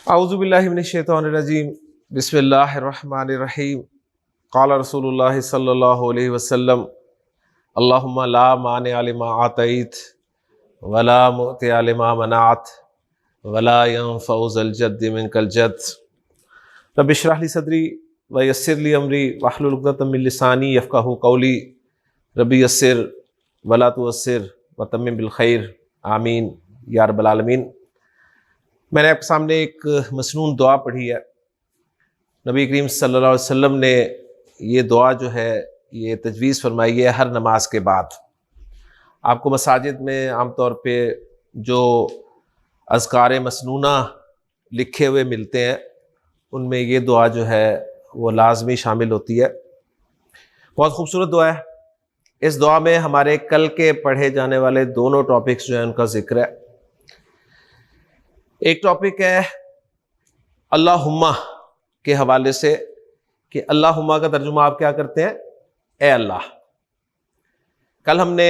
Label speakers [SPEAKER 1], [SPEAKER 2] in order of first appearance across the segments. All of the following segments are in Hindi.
[SPEAKER 1] औज़ुबिल्लाहि मिनश्शैतानिर्रजीम बिस्मिल्लाहिर्रहमानिर्रहीम क़ाला रसूलुल्लाहि सल्लल्लाहु अलैहि वसल्लम अल्लाहुम्मा ला मानिअ लिमा आतैत वला मुअतिअ लिमा मनाअत वला यंफ़उ ज़ल जद्दि मिनकल जद्द रब्बि इश्रह ली सदरी व यस्सिर ली अमरी वहलुल उक़दतम मिन लिसानी यफ़क़हू क़ौली रब्बि यस्सिर वला तुअस्सिर व तम्मिम बिल खैर आमीन या रब्बल आलमीन। मैंने आपके सामने एक मसनून दुआ पढ़ी है। नबी करीम सल्लल्लाहु अलैहि वसल्लम ने ये दुआ जो है ये तजवीज़ फरमाई है हर नमाज के बाद। आपको मसाजिद में आम तौर पे जो अज़कार मसनूना लिखे हुए मिलते हैं उनमें ये दुआ जो है वो लाजमी शामिल होती है। बहुत खूबसूरत दुआ है। इस दुआ में हमारे कल के पढ़े जाने वाले दोनों टॉपिक्स जो हैं उनका जिक्र है। एक टॉपिक है अल्लाहुम्मा के हवाले से कि अल्लाहुम्मा का तर्जुमा आप क्या करते हैं, ए अल्लाह। कल हमने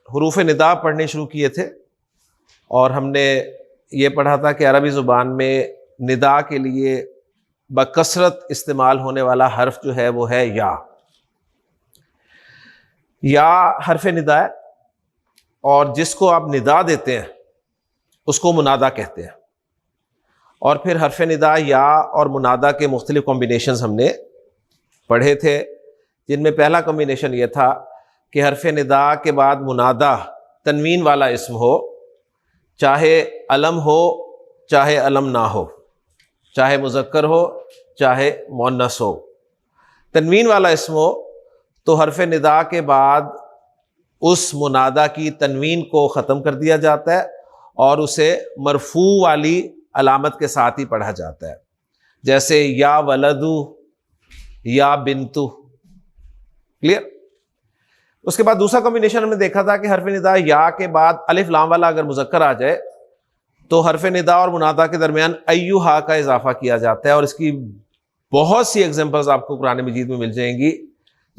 [SPEAKER 1] हुरूफ निदा पढ़ने शुरू किए थे और हमने ये पढ़ा था कि अरबी ज़ुबान में निदा के लिए बकसरत इस्तेमाल होने वाला हर्फ जो है वो है या हर्फ निदा है, और जिसको आप निदा देते हैं उसको मुनादा कहते हैं। और फिर हर्फ निदा या और मुनादा के मुख्तलिफ कॉम्बिनेशंस हमने पढ़े थे, जिनमें पहला कॉम्बिनेशन ये था कि हर्फ निदा के बाद मुनादा तनवीन वाला इस्म हो, चाहे अलम हो चाहे अलम ना हो, चाहे मुज़क्कर हो चाहे मुअन्नस हो। तनवीन वाला इस्म हो तो हर्फ निदा के बाद उस मुनादा की तनवीन को ख़त्म कर दिया जाता है और उसे मरफू वाली अलामत के साथ ही पढ़ा जाता है, जैसे या वलदू या बिन्तु। क्लियर। उसके बाद दूसरा कॉम्बिनेशन हमने देखा था कि हर्फ निदा या के बाद अलिफ लाम वाला अगर मुज़क्कर आ जाए तो हर्फ निदा और मुनादा के दरमियान अय्युहा का इजाफा किया जाता है। और इसकी बहुत सी एग्जांपल्स आपको कुरान मजीद में मिल जाएंगी,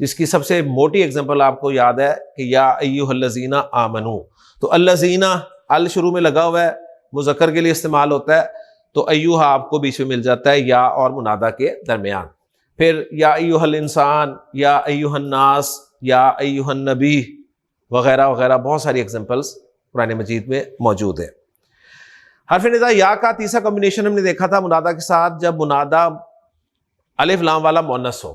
[SPEAKER 1] जिसकी सबसे मोटी एग्जांपल आपको याद है कि या अय्युहल्लज़ीना आमनू। तो अल्लज़ीना अल शुरू में लगा हुआ है, मुज़क्कर के लिए इस्तेमाल होता है, तो अय्युहा आपको बीच में मिल जाता है या और मुनादा के दरमियान। फिर या अय्युहल इंसान, या अय्युहन नास, या अय्युहन नबी वगैरह वगैरह बहुत सारी एग्जांपल्स कुरान मजीद में मौजूद है। हर्फ निदा या का तीसरा कॉम्बिनेशन हमने देखा था मुनादा के साथ, जब मुनादा अलिफ लाम वाला मुअन्नस हो,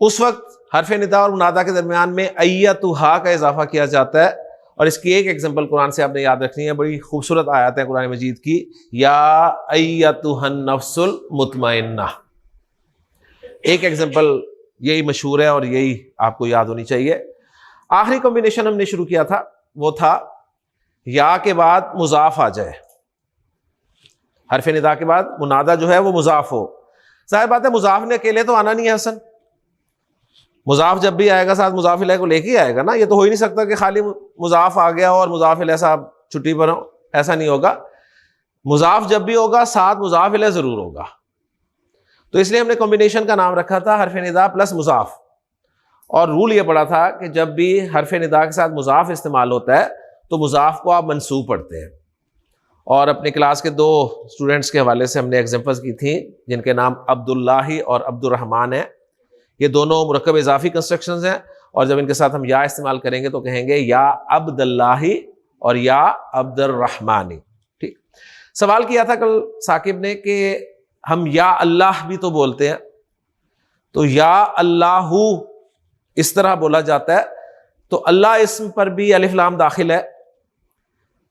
[SPEAKER 1] उस वक्त हर्फ निदा और मुनादा के दरमियान में अय्यतुहा का इजाफा किया जाता है। और इसकी एक एग्जांपल कुरान से आपने याद रखनी है, बड़ी खूबसूरत आयत है कुरान मजीद की, या अय्यतुहन नफ्सुल मुतमइन्ना। एक एग्जांपल यही मशहूर है और यही आपको याद होनी चाहिए। आखिरी कॉम्बिनेशन हमने शुरू किया था वो था या के बाद मुजाफ आ जाए, हर्फ निदा के बाद मुनादा जो है वो मुजाफ हो। जाहिर बात है मुजाफ ने अकेले तो आना नहीं है हसन, मुजाफ जब भी आएगा साथ मुजाफ इलैह को लेके ही आएगा ना। ये तो हो ही नहीं सकता कि खाली मुजाफ आ गया और मुजाफ इलैह साहब छुट्टी पर हो, ऐसा नहीं होगा। मुजाफ जब भी होगा साथ मुजाफ इलैह जरूर होगा। तो इसलिए हमने कॉम्बिनेशन का नाम रखा था हर्फ निदा प्लस मुजाफ। और रूल ये पड़ा था कि जब भी हर्फ निदा के साथ मुजाफ इस्तेमाल होता है तो मुजाफ को आप मंसूब पढ़ते हैं। और अपने क्लास के दो स्टूडेंट्स के हवाले से हमने एग्जांपल्स की थी, जिनके नाम अब्दुल्लाही और अब्दुर्रहमान है। ये दोनों मुरक्कब इजाफी कंस्ट्रक्शंस हैं, और जब इनके साथ हम या इस्तेमाल करेंगे तो कहेंगे या अब्दुल्लाही और या अब्दुर्रहमानी। ठीक। सवाल किया था कल साकिब ने कि हम या अल्लाह भी तो बोलते हैं, तो या अल्लाहू इस तरह बोला जाता है, तो अल्लाह इस्म पर भी अलिफ लाम दाखिल है,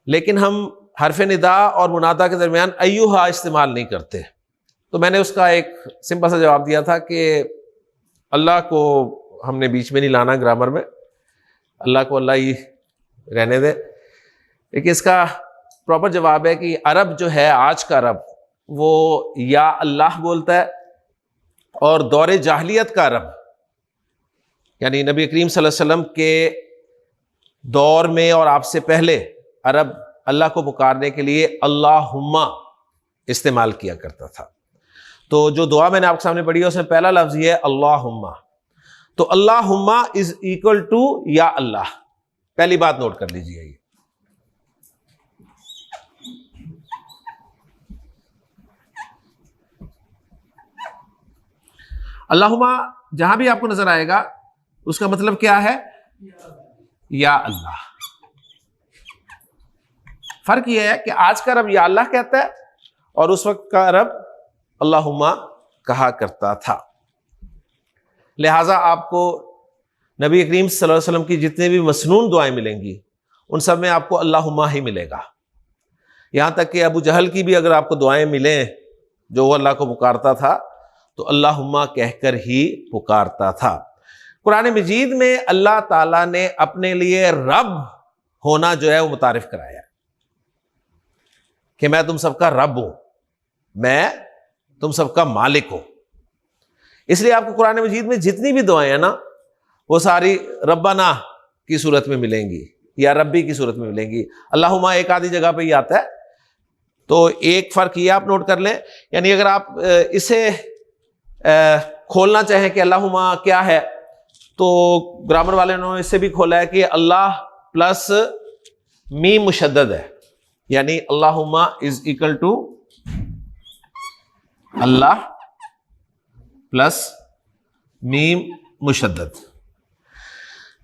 [SPEAKER 1] लेकिन हम हर्फ निदा और मुनादा के दरमियान अय्युहा इस्तेमाल नहीं करते। तो मैंने उसका एक सिंपल सा जवाब दिया था कि अल्लाह को हमने बीच में नहीं लाना ग्रामर में, अल्लाह को अल्लाह ही रहने दें। लेकिन इसका प्रॉपर जवाब है कि अरब जो है, आज का अरब, वो या अल्लाह बोलता है, और दौरे जाहलियत का अरब यानी नबी करीम सल्लल्लाहु अलैहि वसल्लम के दौर में और आपसे पहले अरब अल्लाह को पुकारने के लिए अल्लाहुम्मा इस्तेमाल किया करता था। तो जो दुआ मैंने आपके सामने पढ़ी है उसमें पहला लफ्ज़ ये है अल्लाहुम्मा। तो अल्लाहुम्मा इज इक्वल टू या अल्लाह। पहली बात नोट कर लीजिए। अल्लाहुम्मा जहां भी आपको नजर आएगा उसका मतलब क्या है? या अल्लाह। फर्क यह है कि आज का रब या अल्लाह कहता है और उस वक्त का रब अल्लाहुम्मा कहा करता था। लिहाजा आपको नबी करीम सल्लल्लाहु अलैहि वसल्लम की जितने भी मसनून दुआएं मिलेंगी उन सब में आपको अल्लाहुम्मा ही मिलेगा। यहां तक कि अबू जहल की भी अगर आपको दुआएं मिलें जो वो अल्लाह को पुकारता था तो अल्लाहुम्मा कहकर ही पुकारता था। कुरान मजीद में अल्लाह ताला ने अपने लिए रब होना जो है वो मुतारिफ कराया है कि मैं तुम सबका रब हूं, मैं तुम सबका मालिक हूं। इसलिए आपको कुरान मजीद में जितनी भी दुआएं हैं ना वो सारी रब्बाना की सूरत में मिलेंगी या रब्बी की सूरत में मिलेंगी। अल्लाहुम्मा एक आधी जगह पे ही आता है। तो एक फर्क ये आप नोट कर लें, यानी अगर आप इसे खोलना चाहें कि अल्लाहुम्मा क्या है तो ग्रामर वाले ने इससे भी खोला है कि अल्लाह प्लस मीम मुशद्दद है, यानी अल्लाहुम्मा इज इक्वल टू अल्लाह प्लस मीम मुशद्दद।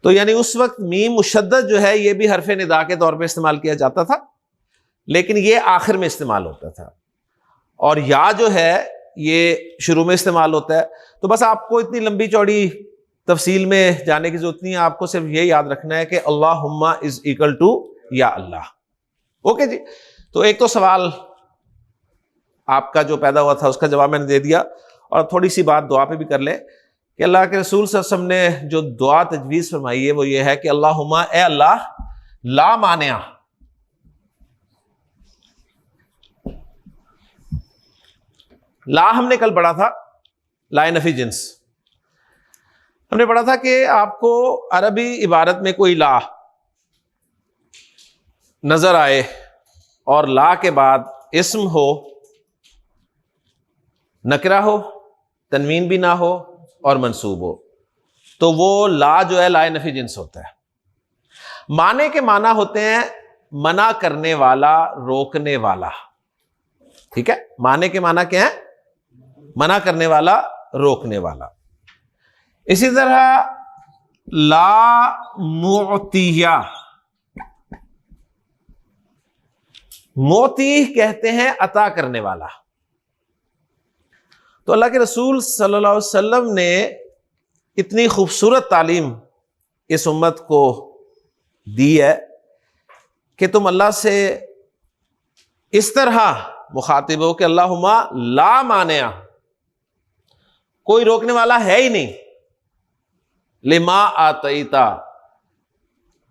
[SPEAKER 1] तो यानी उस वक्त मीम मुशद्दद जो है ये भी हरफ निदा के तौर पे इस्तेमाल किया जाता था, लेकिन ये आखिर में इस्तेमाल होता था, और या जो है ये शुरू में इस्तेमाल होता है। तो बस आपको इतनी लंबी चौड़ी तफसील में जाने की जरूरत नहीं है, आपको सिर्फ ये याद रखना है कि अल्लाहुम्मा इज इक्वल टू या अल्लाह। ओके जी। तो एक तो सवाल आपका जो पैदा हुआ था उसका जवाब मैंने दे दिया, और थोड़ी सी बात दुआ पे भी कर लें कि अल्लाह के रसूल सल्लल्लाहु अलैहि वसल्लम ने जो दुआ तजवीज़ फरमाई है वो ये है कि अल्लाहुम्मा ए अल्लाह ला मानिया, ला हमने कल पढ़ा था ला नफी जिन्स, हमने पढ़ा था कि आपको अरबी इबारत में कोई ला नजर आए और ला के बाद इस्म हो, नकरा हो, तनवीन भी ना हो और मंसूब हो, तो वो ला जो है ला नफी जिन्स होता है। माने के माना होते हैं मना करने वाला, रोकने वाला। ठीक है, माने के माना क्या है? मना करने वाला, रोकने वाला। इसी तरह ला मुअतिया, मोती कहते हैं अता करने वाला। तो अल्लाह के रसूल सल्लल्लाहु अलैहि वसल्लम ने इतनी खूबसूरत तालीम इस उम्मत को दी है कि तुम अल्लाह से इस तरह मुखातिब हो कि अल्लाहुम्मा ला मानिया, कोई रोकने वाला है ही नहीं, लिमा आतईता,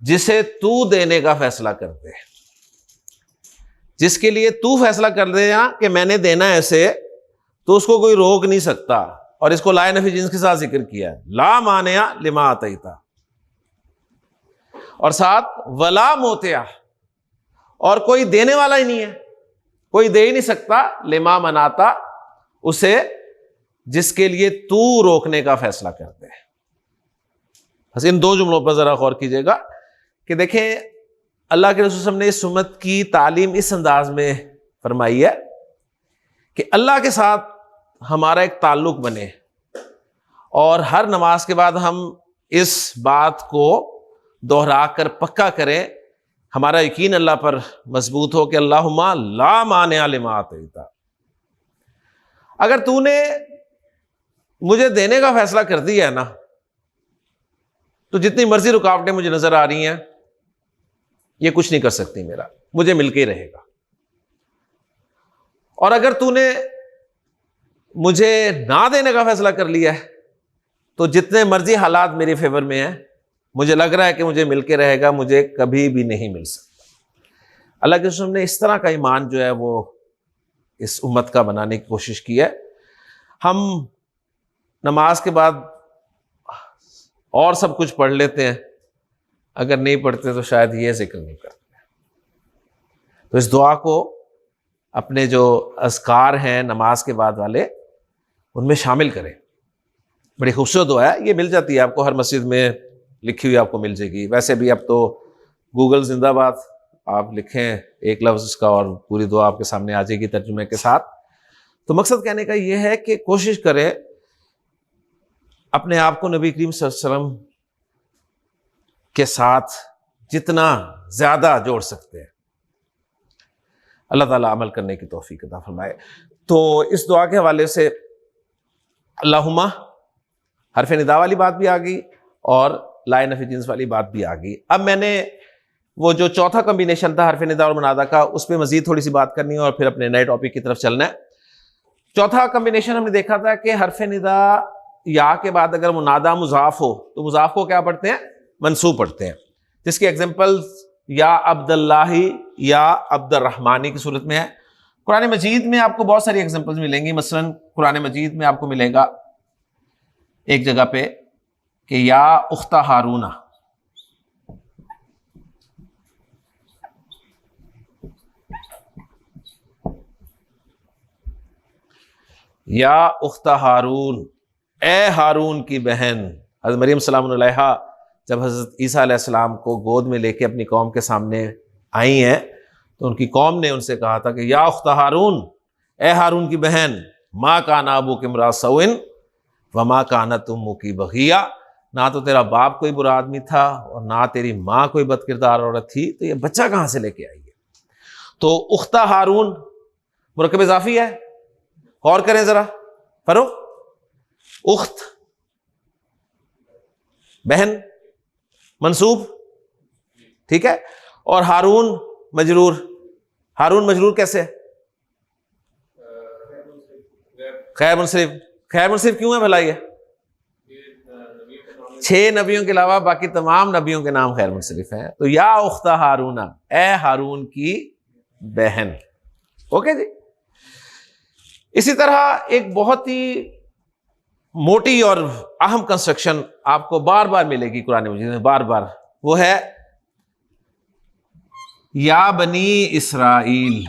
[SPEAKER 1] जिसे तू देने का फैसला कर दे, जिसके लिए तू फैसला कर दे कि मैंने देना है ऐसे, तो उसको कोई रोक नहीं सकता। और इसको ला नफी जिन्स के साथ जिक्र किया है, ला मानिया लिमा आतईता, और साथ वला मोतिया, और कोई देने वाला ही नहीं है, कोई दे ही नहीं सकता, लिमा मनाता, उसे जिसके लिए तू रोकने का फैसला करते हैं। बस इन दो जुमलों पर जरा गौर कीजिएगा कि देखें अल्लाह के रसूल ने इस उम्मत की तालीम इस अंदाज में फरमाई है कि अल्लाह के साथ हमारा एक ताल्लुक बने, और हर नमाज के बाद हम इस बात को दोहरा कर पक्का करें, हमारा यकीन अल्लाह पर मजबूत हो कि अल्लाहुम्मा ला मानिया लिमा आतईता। अगर तूने मुझे देने का फैसला कर दिया है ना, तो जितनी मर्जी रुकावटें मुझे नजर आ रही हैं ये कुछ नहीं कर सकती, मेरा मुझे मिलके ही रहेगा। और अगर तूने मुझे ना देने का फैसला कर लिया है तो जितने मर्जी हालात मेरे फेवर में हैं, मुझे लग रहा है कि मुझे मिलके रहेगा, मुझे कभी भी नहीं मिल सकता। अल्लाह के रसूल ने इस तरह का ईमान जो है वो इस उम्मत का बनाने की कोशिश की है। हम नमाज के बाद और सब कुछ पढ़ लेते हैं, अगर नहीं पढ़ते तो शायद ये जिक्र नहीं करते। तो इस दुआ को अपने जो अज़कार हैं नमाज के बाद वाले, उनमें शामिल करें। बड़ी खूबसूरत दुआ है, ये मिल जाती है आपको, हर मस्जिद में लिखी हुई आपको मिल जाएगी। वैसे भी अब तो गूगल जिंदाबाद, आप लिखें एक लफ्ज़ उसका और पूरी दुआ आपके सामने आ जाएगी तर्जुमे के साथ। तो मकसद कहने का ये है कि कोशिश करें अपने आप को नबी करीम सल्लल्लाहु अलैहि वसल्लम के साथ जितना ज्यादा जोड़ सकते हैं, अल्लाह ताला अमल करने की तौफीक अता फरमाए। तो इस दुआ के हवाले से अल्लाहुम्मा हरफ निदा वाली बात भी आ गई और लाए नफी जिन्स वाली बात भी आ गई। अब मैंने वो जो चौथा कॉम्बिनेशन था हरफ निदा और मुनादा का, उस पर मजीद थोड़ी सी बात करनी है और फिर अपने नए टॉपिक की तरफ चलना है। चौथा कॉम्बिनेशन हमने देखा था कि हरफ निदा या के बाद अगर मुनादा मुजाफ हो तो मुजाफ को क्या पढ़ते हैं? मंसूब पढ़ते हैं, जिसकी एग्जाम्पल्स या अब्दुल्लाही या अब्दुर्रहमानी की सूरत में है। कुरान मजीद में आपको बहुत सारी एग्जाम्पल्स मिलेंगी। मसलन कुरान मजीद में आपको मिलेगा एक जगह पे कि या उख्ता हारूना, या उख्ता हारून, ए हारून की बहन। हज़रत मरियम सलाम अलैहा जब हज़रत ईसा अलैहिस्सलाम को गोद में लेके अपनी कौम के सामने आई हैं तो उनकी कौम ने उनसे कहा था कि या उख्ता हारून, ए हारून की बहन, माँ काना अबूक इम्रा सौइन व माँ काना तुम्मुकी बग़िया, ना तो तेरा बाप कोई बुरा आदमी था और ना तेरी माँ कोई बदकिरदार औरत थी, तो ये बच्चा कहाँ से लेके आई है? तो उख्ता हारून मुरक्कब इज़ाफ़ी है, गौर करें जरा। फरो उख्त बहन मंसूब, ठीक है, और हारून मजरूर। हारून मजरूर कैसे? खैर मुनसरिफ। खैर मुनसरिफ क्यों है भला? ये 6 नबियों के अलावा बाकी तमाम नबियों के नाम खैर मुनसरिफ हैं। तो या उख्ता हारूना, ए हारून की बहन। ओके जी। इसी तरह एक बहुत ही मोटी और अहम कंस्ट्रक्शन आपको बार बार मिलेगी कुरान मजीद में, बार बार, वो है या बनी इसराइल।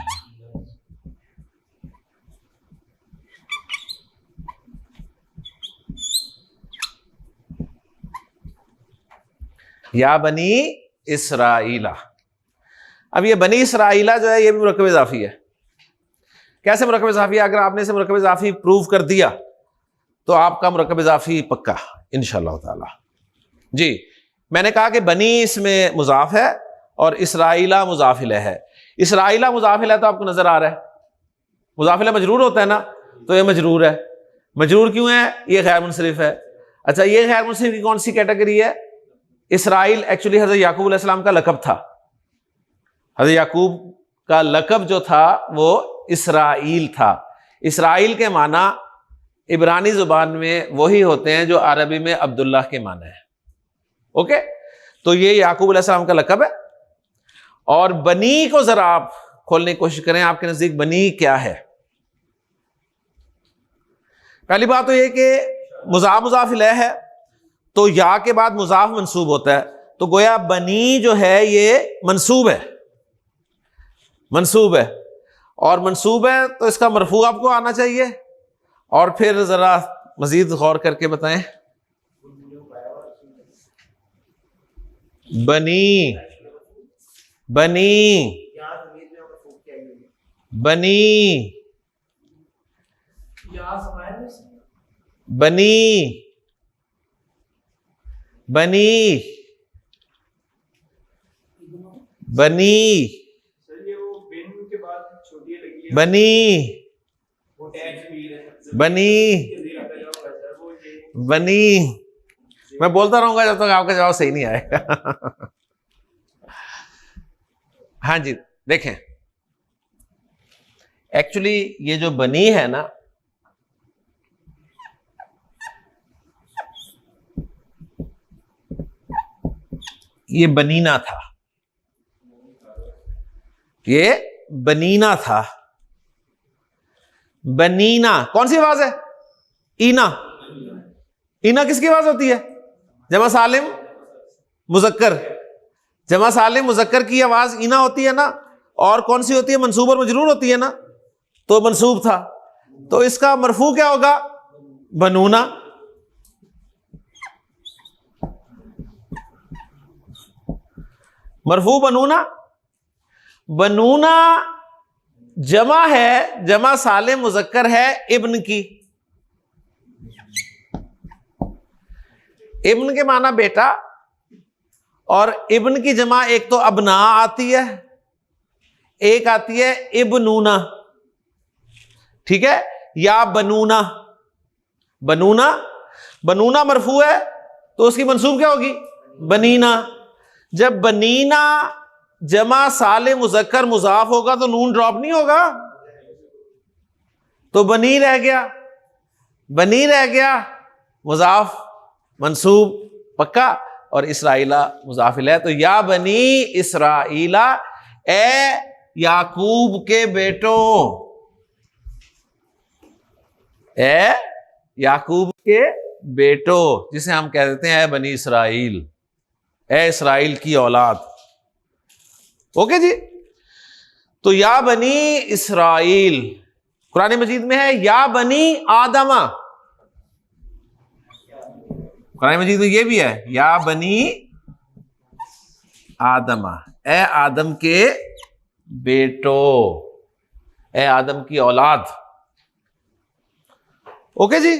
[SPEAKER 1] या बनी इसराइला। अब ये बनी इसराइला जो है ये भी मुरक्कब इज़ाफ़ी है। कैसे मुरक्कब इज़ाफ़ी है? अगर आपने इसे मुरक्कब इज़ाफ़ी प्रूव कर दिया तो आपका मुरक्कब इज़ाफ़ी पक्का इंशाअल्लाह ताला। जी, मैंने कहा कि बनी इसमें मुज़ाफ़ है और इसराइला मुज़ाफ़ इलैह है। इसराइला मुज़ाफ़ इलैह तो आपको नजर आ रहा है, मुज़ाफ़ इलैह मजरूर होता है ना, तो ये मजरूर है। मजरूर क्यों है? ये गैर मुनसरिफ है। अच्छा, ये गैर मुनसरिफ की कौन सी कैटेगरी है? इसराइल एक्चुअली हज़रत याकूब अलैहिस्सलाम का लक़ब था। हज़रत याकूब का लक़ब जो था वो इसराइल था। इसराइल के माना इब्रानी जुबान में वही होते हैं जो अरबी में अब्दुल्लाह के माना है। ओके, तो ये याकूब अलैहिस्सलाम का लक़ब है। और बनी को जरा आप खोलने की कोशिश करें, आपके नजदीक बनी क्या है? पहली बात तो ये कि मुज़ाफ़ मुज़ाफ़ इलैह है, तो या के बाद मुज़ाफ़ मंसूब होता है, तो गोया बनी जो है ये मंसूब है, मंसूब है। और मंसूब है तो इसका मरफू आपको आना चाहिए। और फिर जरा मजीद गौर करके बताएं। बनी, बनी, बनी, बनी, बनी, बनी, बनी, बनी, बनी। मैं बोलता रहूंगा जब तक आपका जवाब सही नहीं आएगा। हाँ जी, देखें, एक्चुअली ये जो बनी है ना, ये बनीना था, ये बनीना था। बनीना कौन सी आवाज है? ईना। ईना किसकी आवाज होती है? जमा सालिम मुजक्कर। जमा सालिम मुजक्कर की आवाज ईना होती है ना। और कौन सी होती है? मंसूब और मजरूर होती है ना, तो मंसूब था, तो इसका मरफू क्या होगा? बनूना। मरफू बनूना। बनूना जमा है, जमा सालिम मुजक्कर है इब्न की। इब्न के माना बेटा, और इब्न की जमा एक तो अबना आती है, एक आती है इब्नूना, ठीक है, या बनूना। बनूना, बनूना मरफू है तो उसकी मंसूब क्या होगी? बनीना। जब बनीना जमा साले मुजक्कर मुजाफ होगा तो नून ड्रॉप नहीं होगा, तो बनी रह गया, बनी रह गया, मुजाफ मंसूब पक्का, और इसराइला मुजाफ इलैह। तो या बनी इसराइला, ए याकूब के बेटों, ए याकूब के बेटों, जिसे हम कह देते हैं बनी इसराइल, ए इसराइल की औलाद। ओके जी। तो या बनी इसराइल कुरान मजीद में है, या बनी आदमा, कुरान मजीद में ये भी है, या बनी आदमा, ए आदम के बेटो, ए आदम की औलाद। ओके जी।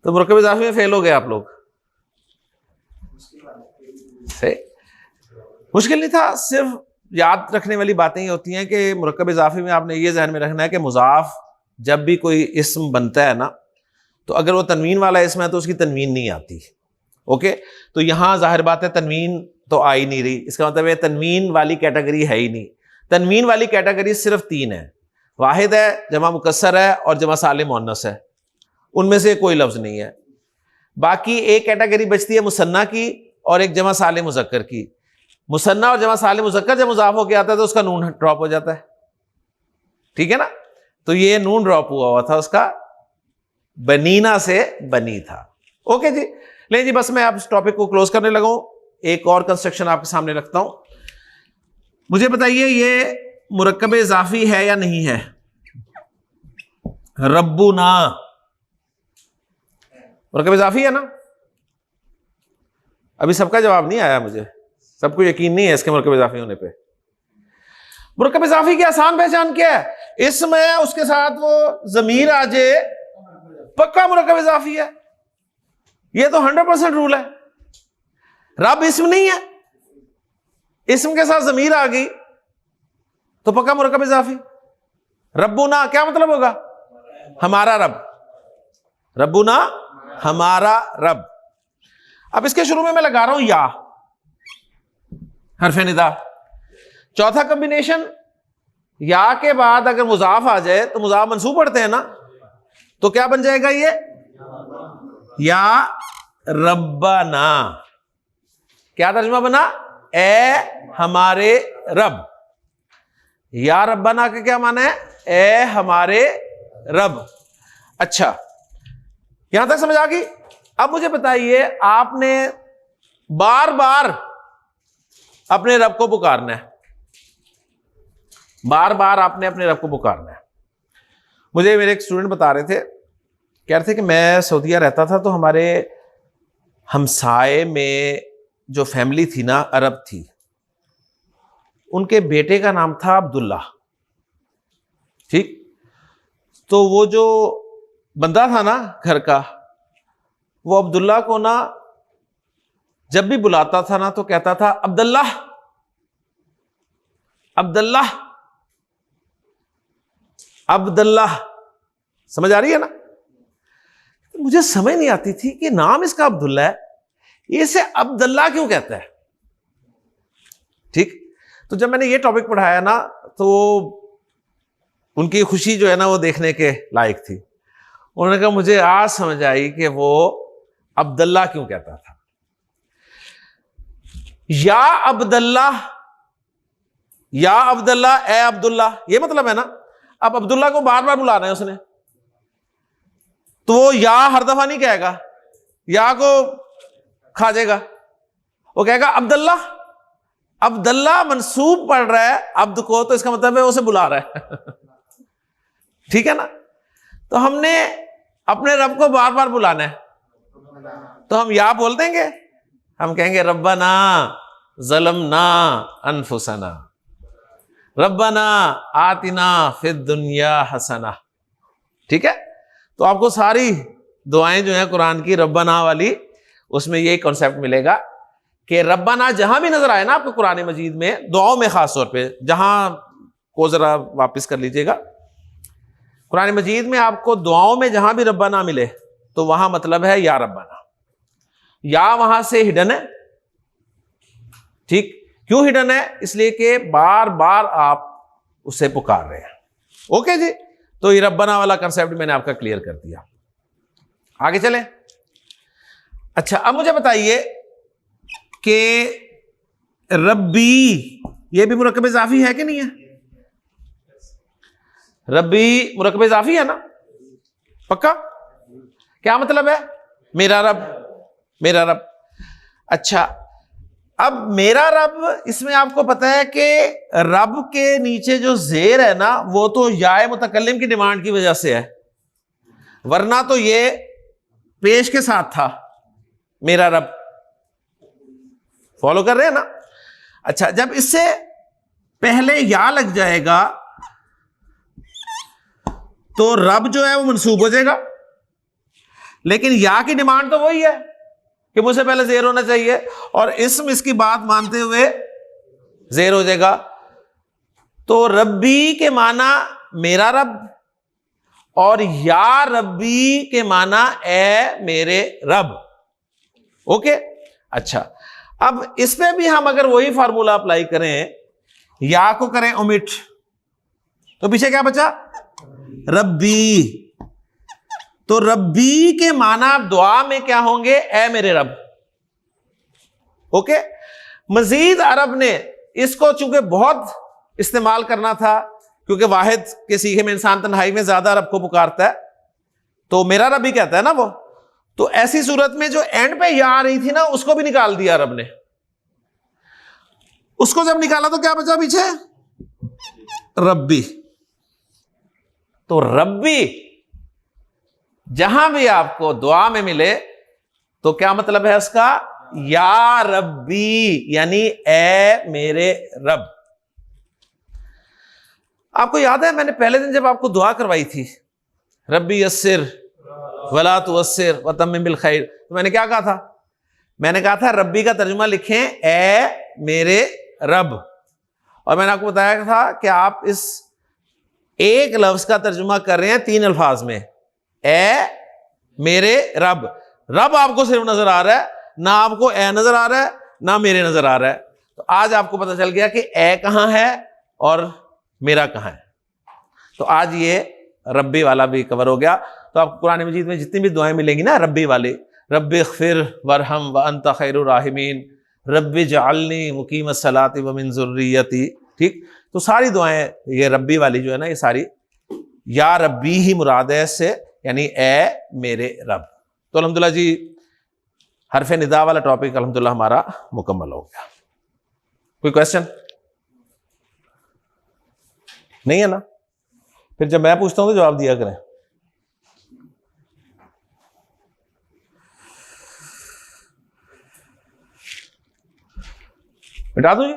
[SPEAKER 1] तो मुरक्कब इज़ाफ़ी में फेल हो गए आप लोग, सही। मुश्किल नहीं था, सिर्फ याद रखने वाली बातें ही होती हैं कि मुरक्कब इज़ाफ़ी में आपने ये ज़हन में रखना है कि मुज़ाफ जब भी कोई इस्म बनता है ना, तो अगर वो तनवीन वाला इस्म है तो उसकी तनवीन नहीं आती। ओके, तो यहाँ जाहिर बात है तनवीन तो आ ही नहीं रही, इसका मतलब है तनवीन वाली कैटेगरी है ही नहीं। तनवीन वाली कैटेगरी सिर्फ 3 है, वाहिद है, जमा मुकस्सर है और जमा सालिम मुअन्नस है, उनमें से कोई लफ्ज़ नहीं है। बाकी एक कैटेगरी बचती है मुसन्ना की और एक जमा सालिम मुज़क्कर की। मुसन्ना और जमा सालिम मुज़क्कर जब मुज़ाफ होकर आता है तो उसका नून ड्रॉप हो जाता है, ठीक है ना। तो ये नून ड्रॉप हुआ था उसका, बनीना से बनी था। ओके जी, ले जी, बस मैं अब इस टॉपिक को क्लोज करने लगा हूं। एक और कंस्ट्रक्शन आपके सामने रखता हूं, मुझे बताइए ये मुरक्कब इज़ाफ़ी है या नहीं है? रब्बुना मुरक्कब इज़ाफ़ी है ना? अभी सबका जवाब नहीं आया, मुझे सबको यकीन नहीं है इसके मुरक्कब इज़ाफ़ी होने पे। मुरक्कब इज़ाफ़ी की आसान पहचान क्या है? इस्म है, उसके साथ वो ज़मीर आ जाए, पक्का मुरक्कब इज़ाफ़ी है। ये तो 100% रूल है। रब इस्म नहीं है, इस्म के साथ ज़मीर आ गई तो पक्का मुरक्कब इज़ाफ़ी। रब्बुना क्या मतलब होगा? हमारा रब। रब्बुना हमारा रब। अब इसके शुरू में मैं लगा रहा हूं या, हरफ निदा। चौथा कॉम्बिनेशन, या के बाद अगर मुजाफ आ जाए तो मुजाफ मंसूब पढ़ते हैं ना, तो क्या बन जाएगा ये? या रब्बाना। क्या तर्जुमा बना? ए हमारे रब। या रब्बाना का क्या माना है? ए हमारे रब। अच्छा, यहां तक समझ आ गई? अब मुझे बताइए, आपने बार बार अपने रब को पुकारना है, बार बार आपने अपने रब को पुकारना है। मुझे मेरे एक स्टूडेंट बता रहे थे, कह रहे थे कि मैं सऊदीया रहता था तो हमारे हमसाए में जो फैमिली थी ना, अरब थी, उनके बेटे का नाम था अब्दुल्ला। ठीक, तो वो जो बंदा था ना घर का, वो अब्दुल्ला को ना जब भी बुलाता था ना तो कहता था अब्दुल्ला अब्दुल्ला अब्दुल्ला। समझ आ रही है ना? तो मुझे समझ नहीं आती थी कि नाम इसका अब्दुल्ला है, ये इसे अब्दुल्ला क्यों कहता है। ठीक, तो जब मैंने ये टॉपिक पढ़ाया ना तो उनकी खुशी जो है ना वो देखने के लायक थी। उन्होंने कहा मुझे आज समझ आई कि वो अब्दुल्ला क्यों कहता था। या अब्दुल्ला, या अब्दुल्ला, ए अब्दुल्ला, ये मतलब है ना। अब अब्दुल्ला को बार बार बुलाना है उसने, तो वो या हर दफा नहीं कहेगा, या को खा जाएगा, वो कहेगा अब्दुल्ला। अब्दुल्ला मंसूब पढ़ रहा है अब्द को, तो इसका मतलब है उसे बुला रहा है। ठीक है ना? तो हमने अपने रब को बार बार बुलाना है, तो हम या बोल देंगे, हम कहेंगे रब्बना ज़लमना अनफुसना, रब्बना आतिना फिद दुनिया हसना। ठीक है? तो आपको सारी दुआएं जो है कुरान की रब्बाना वाली, उसमें यही कॉन्सेप्ट मिलेगा कि रब्बाना जहां भी नजर आए ना आपको कुरान मजीद में, दुआओं में खास तौर पे, जहां को जरा वापस कर लीजिएगा, कुरान मजीद में आपको दुआओं में जहां भी रब्बाना मिले तो वहां मतलब है या रब्बाना। या वहां से हिडन है, ठीक। क्यों हिडन है? इसलिए कि बार बार आप उसे पुकार रहे हैं। ओके जी, तो ये रब्बाना वाला कंसेप्ट मैंने आपका क्लियर कर दिया। आगे चलें। अच्छा, अब मुझे बताइए कि रब्बी ये भी मुरक्कब इजाफी है कि नहीं है? रब्बी मुरक्कब इजाफी है ना? पक्का? क्या मतलब है? मेरा रब, मेरा रब। अच्छा, अब मेरा रब, इसमें आपको पता है कि रब के नीचे जो जेर है ना, वो तो याए मुतकल्लिम की डिमांड की वजह से है, वरना तो ये पेश के साथ था, मेरा रब। फॉलो कर रहे हैं ना? अच्छा, जब इससे पहले या लग जाएगा तो रब जो है वो मंसूब हो जाएगा, लेकिन या की डिमांड तो वही है कि मुझसे पहले जेर होना चाहिए, और इस्म इसकी बात मानते हुए जेर हो जाएगा। तो रब्बी के माना मेरा रब, और या रब्बी के माना ए मेरे रब। ओके, अच्छा, अब इस पे भी हम अगर वही फार्मूला अप्लाई करें, या को करें ओमिट, तो पीछे क्या बचा? रब्बी। तो रब्बी के माना दुआ में क्या होंगे? ए मेरे रब। ओके, मजीद अरब ने इसको चूंकि बहुत इस्तेमाल करना था, क्योंकि वाहिद के सीखे में इंसान तन्हाई में ज्यादा रब को पुकारता है, तो मेरा रब ही कहता है ना वो। तो ऐसी सूरत में जो एंड पे या आ रही थी ना, उसको भी निकाल दिया रब ने। उसको जब निकाला तो क्या बचा पीछे? रब्बी। तो रब्बी जहां भी आपको दुआ में मिले तो क्या मतलब है उसका? या रब्बी, यानी ए मेरे रब। आपको याद है मैंने पहले दिन जब आपको दुआ करवाई थी, रब्बी यस्सिर वला तुअस्सिर व तम्मिम बिल खैर, तो मैंने क्या कहा था? मैंने कहा था रब्बी का तर्जुमा लिखें ए मेरे रब, और मैंने आपको बताया था कि आप इस एक लफ्ज का तर्जुमा कर रहे हैं 3 अल्फाज में, ए मेरे रब। रब आपको सिर्फ नजर आ रहा है, ना आपको ए नजर आ रहा है, ना मेरे नजर आ रहा है। तो आज आपको पता चल गया कि ए कहां है और मेरा कहां है। तो आज ये रब्बी वाला भी कवर हो गया। तो आपको कुरान मजीद में जितनी भी दुआएं मिलेंगी ना रब्बी वाली, रब्बि ग़फ़िर वरहम व अंत खैरुर राहिमीन, रब्बि जअलनी मुकीमस सलाति व मिन ज़ुर्रियती, ठीक। तो सारी दुआएं ये रब्बी वाली जो है ना, ये सारी या रब्बी ही मुराद है इससे, यानी ए मेरे रब। तो अल्हम्दुलिल्लाह जी, हरफ निदा वाला टॉपिक अल्हम्दुलिल्लाह हमारा मुकम्मल हो गया। कोई क्वेश्चन नहीं है ना? फिर जब मैं पूछता हूं तो जवाब दिया करें। मिटा दूं जी?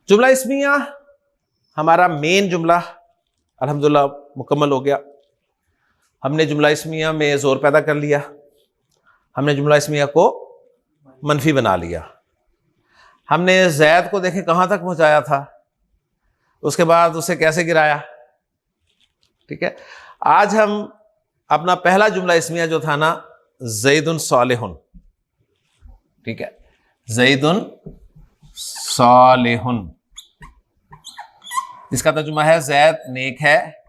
[SPEAKER 1] जुमला इस्मिया हमारा मेन जुमला अल्हम्दुलिल्लाह मुकम्मल हो गया। हमने जुमला इस्मिया में जोर पैदा कर लिया, हमने जुमला इस्मिया को मनफी बना लिया, हमने जैद को देखें कहां तक पहुंचाया था, उसके बाद उसे कैसे गिराया, ठीक है। आज हम अपना पहला जुमला इस्मिया जो था ना, ज़ैदुन सालिहुन, ठीक है, ज़ैदुन सालिहुन, इसका तर्जुमा है जैद नेक है।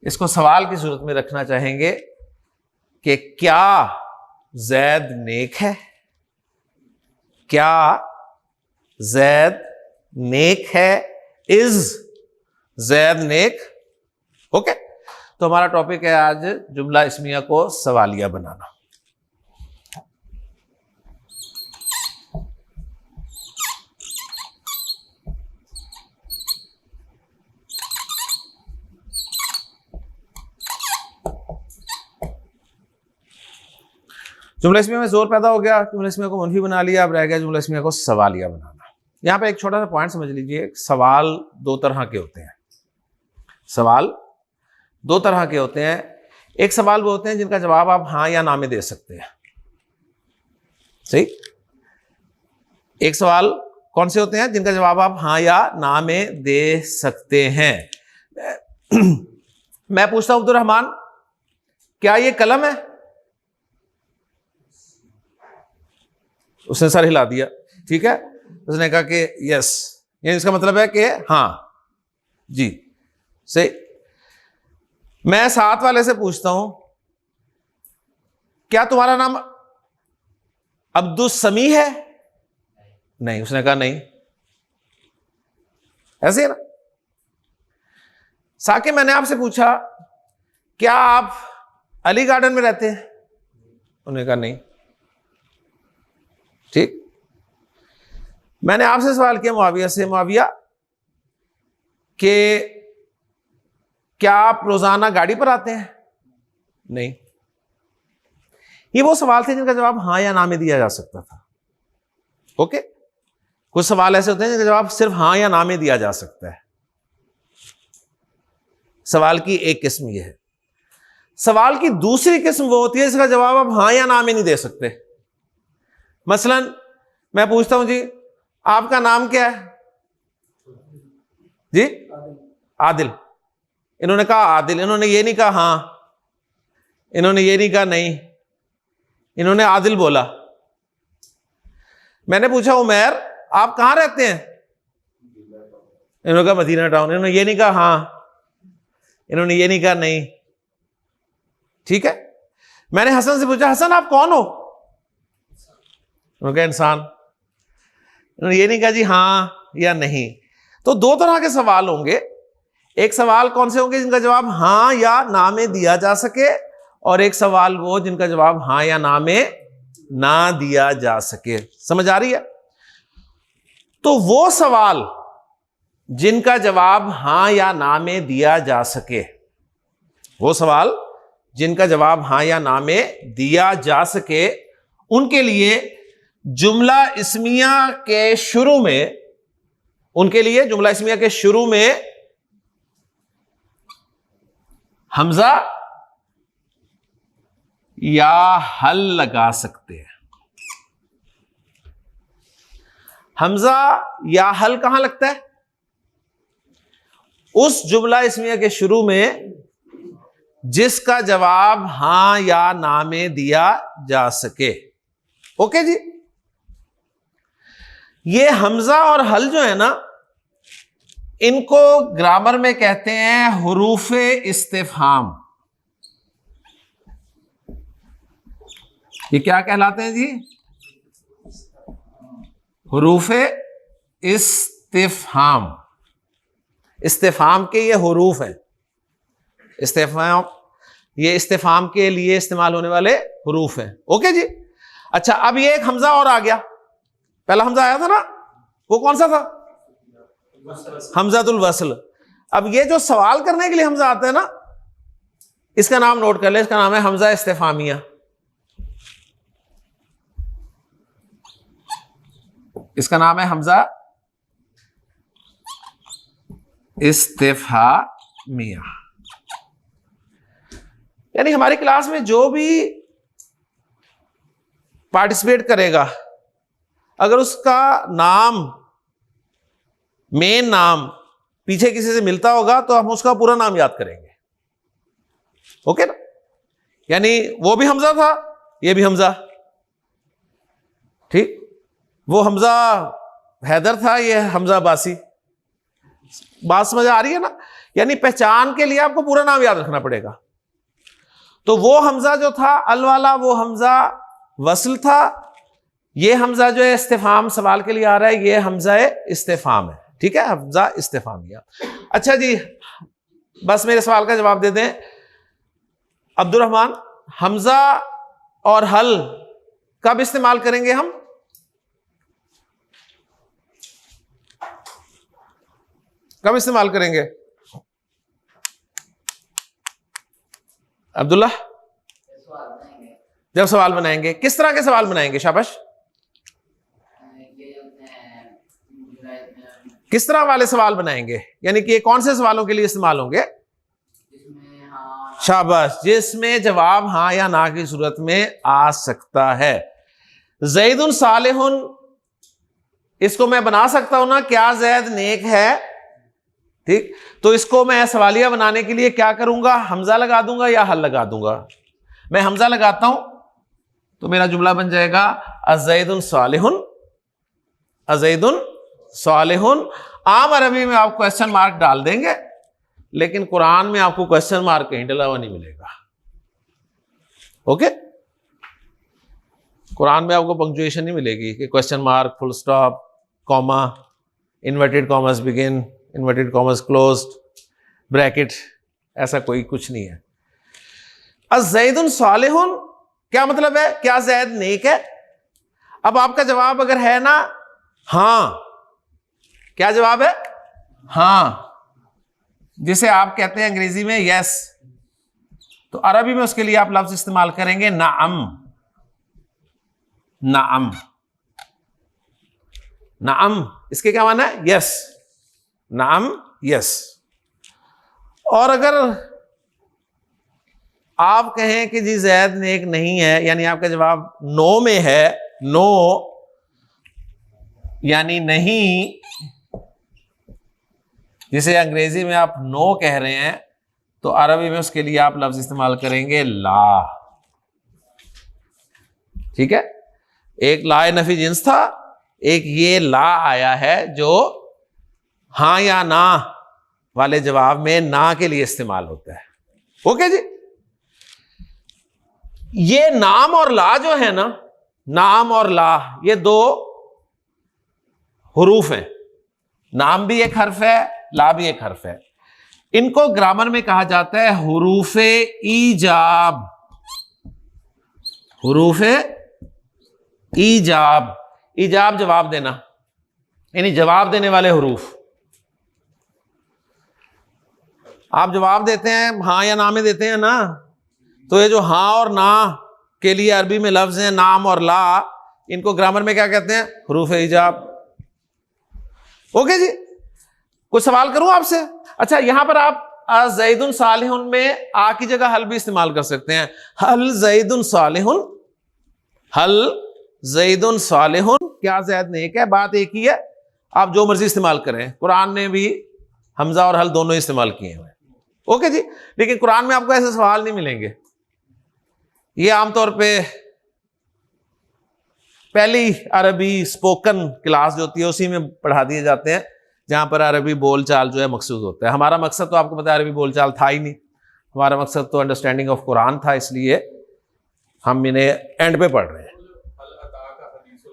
[SPEAKER 1] इसको सवाल की सूरत में रखना चाहेंगे कि क्या जैद नेक है? क्या जैद नेक है? Is Zaid neck? ओके, तो हमारा टॉपिक है आज जुमला इस्मिया को सवालिया बनाना। जुमला इस्मिया में जोर पैदा हो गया, जुमला इस्मिया को मुनफी बना लिया, अब रह गया जुमला इस्मिया को सवालिया बनाना। यहाँ पे एक छोटा सा पॉइंट समझ लीजिए, सवाल दो तरह के होते हैं। सवाल दो तरह के होते हैं। एक सवाल वो होते हैं जिनका जवाब आप हाँ या ना में दे सकते हैं, सही। एक सवाल कौन से होते हैं जिनका जवाब आप हाँ या ना में दे सकते हैं। मैं पूछता हूं अब्दुल रहमान, क्या ये कलम है? उसने सर हिला दिया, ठीक है। उसने कहा कि यस, यानी इसका मतलब है कि हाँ जी, सही। मैं साथ वाले से पूछता हूं, क्या तुम्हारा नाम अब्दुल समी है? नहीं, उसने कहा नहीं। ऐसे है ना। साके मैंने आपसे पूछा, क्या आप अली गार्डन में रहते हैं? उन्होंने कहा नहीं, ठीक। मैंने आपसे सवाल किया मुआविया से, मुआविया कि क्या आप रोजाना गाड़ी पर आते हैं? नहीं। ये वो सवाल थे जिनका जवाब हाँ या ना में दिया जा सकता था। ओके, कुछ सवाल ऐसे होते हैं जिनका जवाब सिर्फ हाँ या ना में दिया जा सकता है। सवाल की एक किस्म यह है। सवाल की दूसरी किस्म वो होती है जिसका जवाब आप हाँ या ना में नहीं दे सकते। मसलन मैं पूछता हूं, जी आपका नाम क्या है? जी आदिल। इन्होंने कहा आदिल, इन्होंने ये नहीं कहा हाँ, इन्होंने ये नहीं कहा नहीं, इन्होंने आदिल बोला। मैंने पूछा उमैर आप कहां रहते हैं? इन्होंने कहा मदीना टाउन। इन्होंने ये नहीं कहा हाँ, इन्होंने ये नहीं कहा नहीं, ठीक है। मैंने हसन से पूछा हसन आप कौन हो? उन्होंने कहा इंसान। इन्होंने ये नहीं कहा जी हाँ या नहीं। तो दो तरह के सवाल होंगे। एक सवाल कौन से होंगे जिनका जवाब हाँ या ना में दिया जा सके, और एक सवाल वो जिनका जवाब हाँ या ना में ना दिया जा सके। समझ आ रही है? तो वो सवाल जिनका जवाब हाँ या ना में दिया जा सके, वो सवाल जिनका जवाब हाँ या ना में दिया जा सके, उनके लिए जुमला इस्मिया के शुरू में, उनके लिए जुमला इस्मिया के शुरू में हमजा या हल लगा सकते हैं। हमजा या हल कहां लगता है? उस जुमला इस्मिया के शुरू में जिसका जवाब हां या ना में दिया जा सके। ओके जी। ये हमजा और हल जो है ना, इनको ग्रामर में कहते हैं हुरूफे इस्तिफहाम। ये क्या कहलाते हैं जी? हुरूफे इस्तिफहाम। इस्तिफहाम के ये हुरूफ हैं। इस्तिफहाम, ये इस्तिफहाम के लिए इस्तेमाल होने वाले हुरूफ हैं। ओके जी। अच्छा, अब ये एक हमजा और आ गया। पहला हमजा आया था ना, वो कौन सा था? हमजातुल वस्ल। अब ये जो सवाल करने के लिए हमजा आता है ना, इसका नाम नोट कर ले, इसका नाम है हमजा इस्तिफहामिया। इसका नाम है हमजा इस्तिफहामिया। यानी हमारी क्लास में जो भी पार्टिसिपेट करेगा, अगर उसका नाम, मेन नाम पीछे किसी से मिलता होगा तो हम उसका पूरा नाम याद करेंगे। ओके ना? यानी वो भी हमजा था, ये भी हमजा, ठीक। वो हमजा हैदर था, ये हमजा बासी। बात समझ आ रही है ना? यानी पहचान के लिए आपको पूरा नाम याद रखना पड़ेगा। तो वो हमजा जो था अल वाला, वो हमजा वस्ल था। ये हमजा जो है इस्तिफाम सवाल के लिए आ रहा है, ये हमजा इस्तिफाम है, ठीक है, हमजा इस्तिफामिया। अच्छा जी, बस मेरे सवाल का जवाब दे दें अब्दुल रहमान। हमजा और हल कब इस्तेमाल करेंगे हम? कब इस्तेमाल करेंगे अब्दुल्ला? जब सवाल बनाएंगे किस तरह के सवाल बनाएंगे? शाबाश, किस तरह वाले सवाल बनाएंगे, यानी कि कौन से सवालों के लिए इस्तेमाल होंगे? शाबाश, जिसमें जवाब हाँ या ना की सूरत में आ सकता है। ज़ैदुन सालिहुन, इसको मैं बना सकता हूं ना, क्या ज़ैद नेक है? ठीक, तो इसको मैं सवालिया बनाने के लिए क्या करूंगा? हमजा लगा दूंगा या हल लगा दूंगा? मैं हमजा लगाता हूं तो मेरा जुमला बन जाएगा अज़ैदुन सालिहुन, अज़ैदुन सालिहुन। आम अरबी में आप क्वेश्चन मार्क डाल देंगे, लेकिन कुरान में आपको क्वेश्चन मार्क कहीं डला हुआ नहीं मिलेगा। ओके, कुरान में आपको पंक्चुएशन नहीं मिलेगी कि question mark, full stop, comma, inverted commas begin, inverted commas closed, bracket, ऐसा कोई कुछ नहीं है। अज़ैदुन सालिहुन क्या मतलब है? क्या ज़ैद नेक है? अब आपका जवाब अगर है ना हां, क्या जवाब है? हां, जिसे आप कहते हैं अंग्रेजी में यस, तो अरबी में उसके लिए आप लफ्ज इस्तेमाल करेंगे नाअम, नाअम, नाअम। इसके क्या माना है? यस, नाअम, यस। और अगर आप कहें कि जी ज़ैद नेक नहीं है, यानी आपका जवाब नो में है, नो यानी नहीं, जिसे अंग्रेजी में आप नो कह रहे हैं, तो अरबी में उसके लिए आप लफ्ज इस्तेमाल करेंगे ला। ठीक है, एक ला नफी जिन्स था, एक ये ला आया है जो हां या ना वाले जवाब में ना के लिए इस्तेमाल होता है। ओके जी, ये नाम और ला जो है ना, नाम और ला ये दो हुरूफ हैं। नाम भी एक हर्फ है, ला भी एक हर्फ है। इनको ग्रामर में कहा जाता है हुरूफे ईजाब, हुरूफे ईजाब। ईजाब जवाब देना, यानी जवाब देने वाले हुरूफ। आप जवाब देते हैं हां या ना में देते हैं ना, तो ये जो हां और ना के लिए अरबी में लफ्ज हैं नाम और ला, इनको ग्रामर में क्या कहते हैं? हुरूफ ईजाब। ओके जी, कुछ सवाल करूं आपसे? अच्छा, यहां पर आप ज़ैदुन सालिहुन में आ की जगह हल भी इस्तेमाल कर सकते हैं। हल ज़ैदुन सालिहुन, हल ज़ैदुन सालिहुन, क्या ज़ैद नेक है? बात एक ही है, आप जो मर्जी इस्तेमाल करें। कुरान ने भी हमजा और हल दोनों इस्तेमाल किए हैं। ओके जी, लेकिन कुरान में आपको ऐसे सवाल नहीं मिलेंगे। ये आमतौर पे पहली अरबी स्पोकन क्लास जो होती है उसी में पढ़ा दिए जाते हैं, जहां पर अरबी बोलचाल जो है मकसूद होता है। हमारा मकसद तो आपको पता है अरबी बोलचाल था ही नहीं, हमारा मकसद तो अंडरस्टैंडिंग ऑफ कुरान था, इसलिए हम इन्हें एंड पे पढ़ रहे हैं।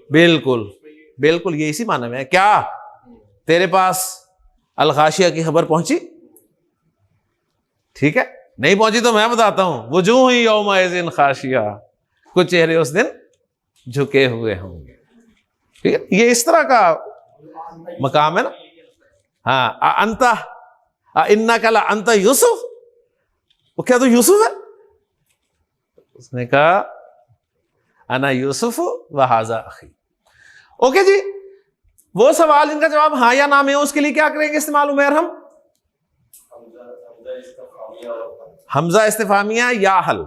[SPEAKER 1] बिल्कुल बिल्कुल, ये इसी माने में है। क्या तेरे पास अल गाशिया की खबर पहुंची? ठीक है, नहीं पहुंची तो मैं बताता हूं। वजूह ही यौमइज़िन खाशिया, कुछ चेहरे उस दिन झुके हुए होंगे। ठीक है, ये इस तरह का मकाम है ना। हाँ, अंता इन्ना कला अंता यूसुफ, वो क्या तो यूसुफ है? उसने कहा अना यूसुफ व हाजा अखी। ओके जी, वो सवाल इनका जवाब हाँ या ना में हो, उसके लिए क्या करेंगे इस्तेमाल उमैर? हम हमजा इस्तिफामिया या हल।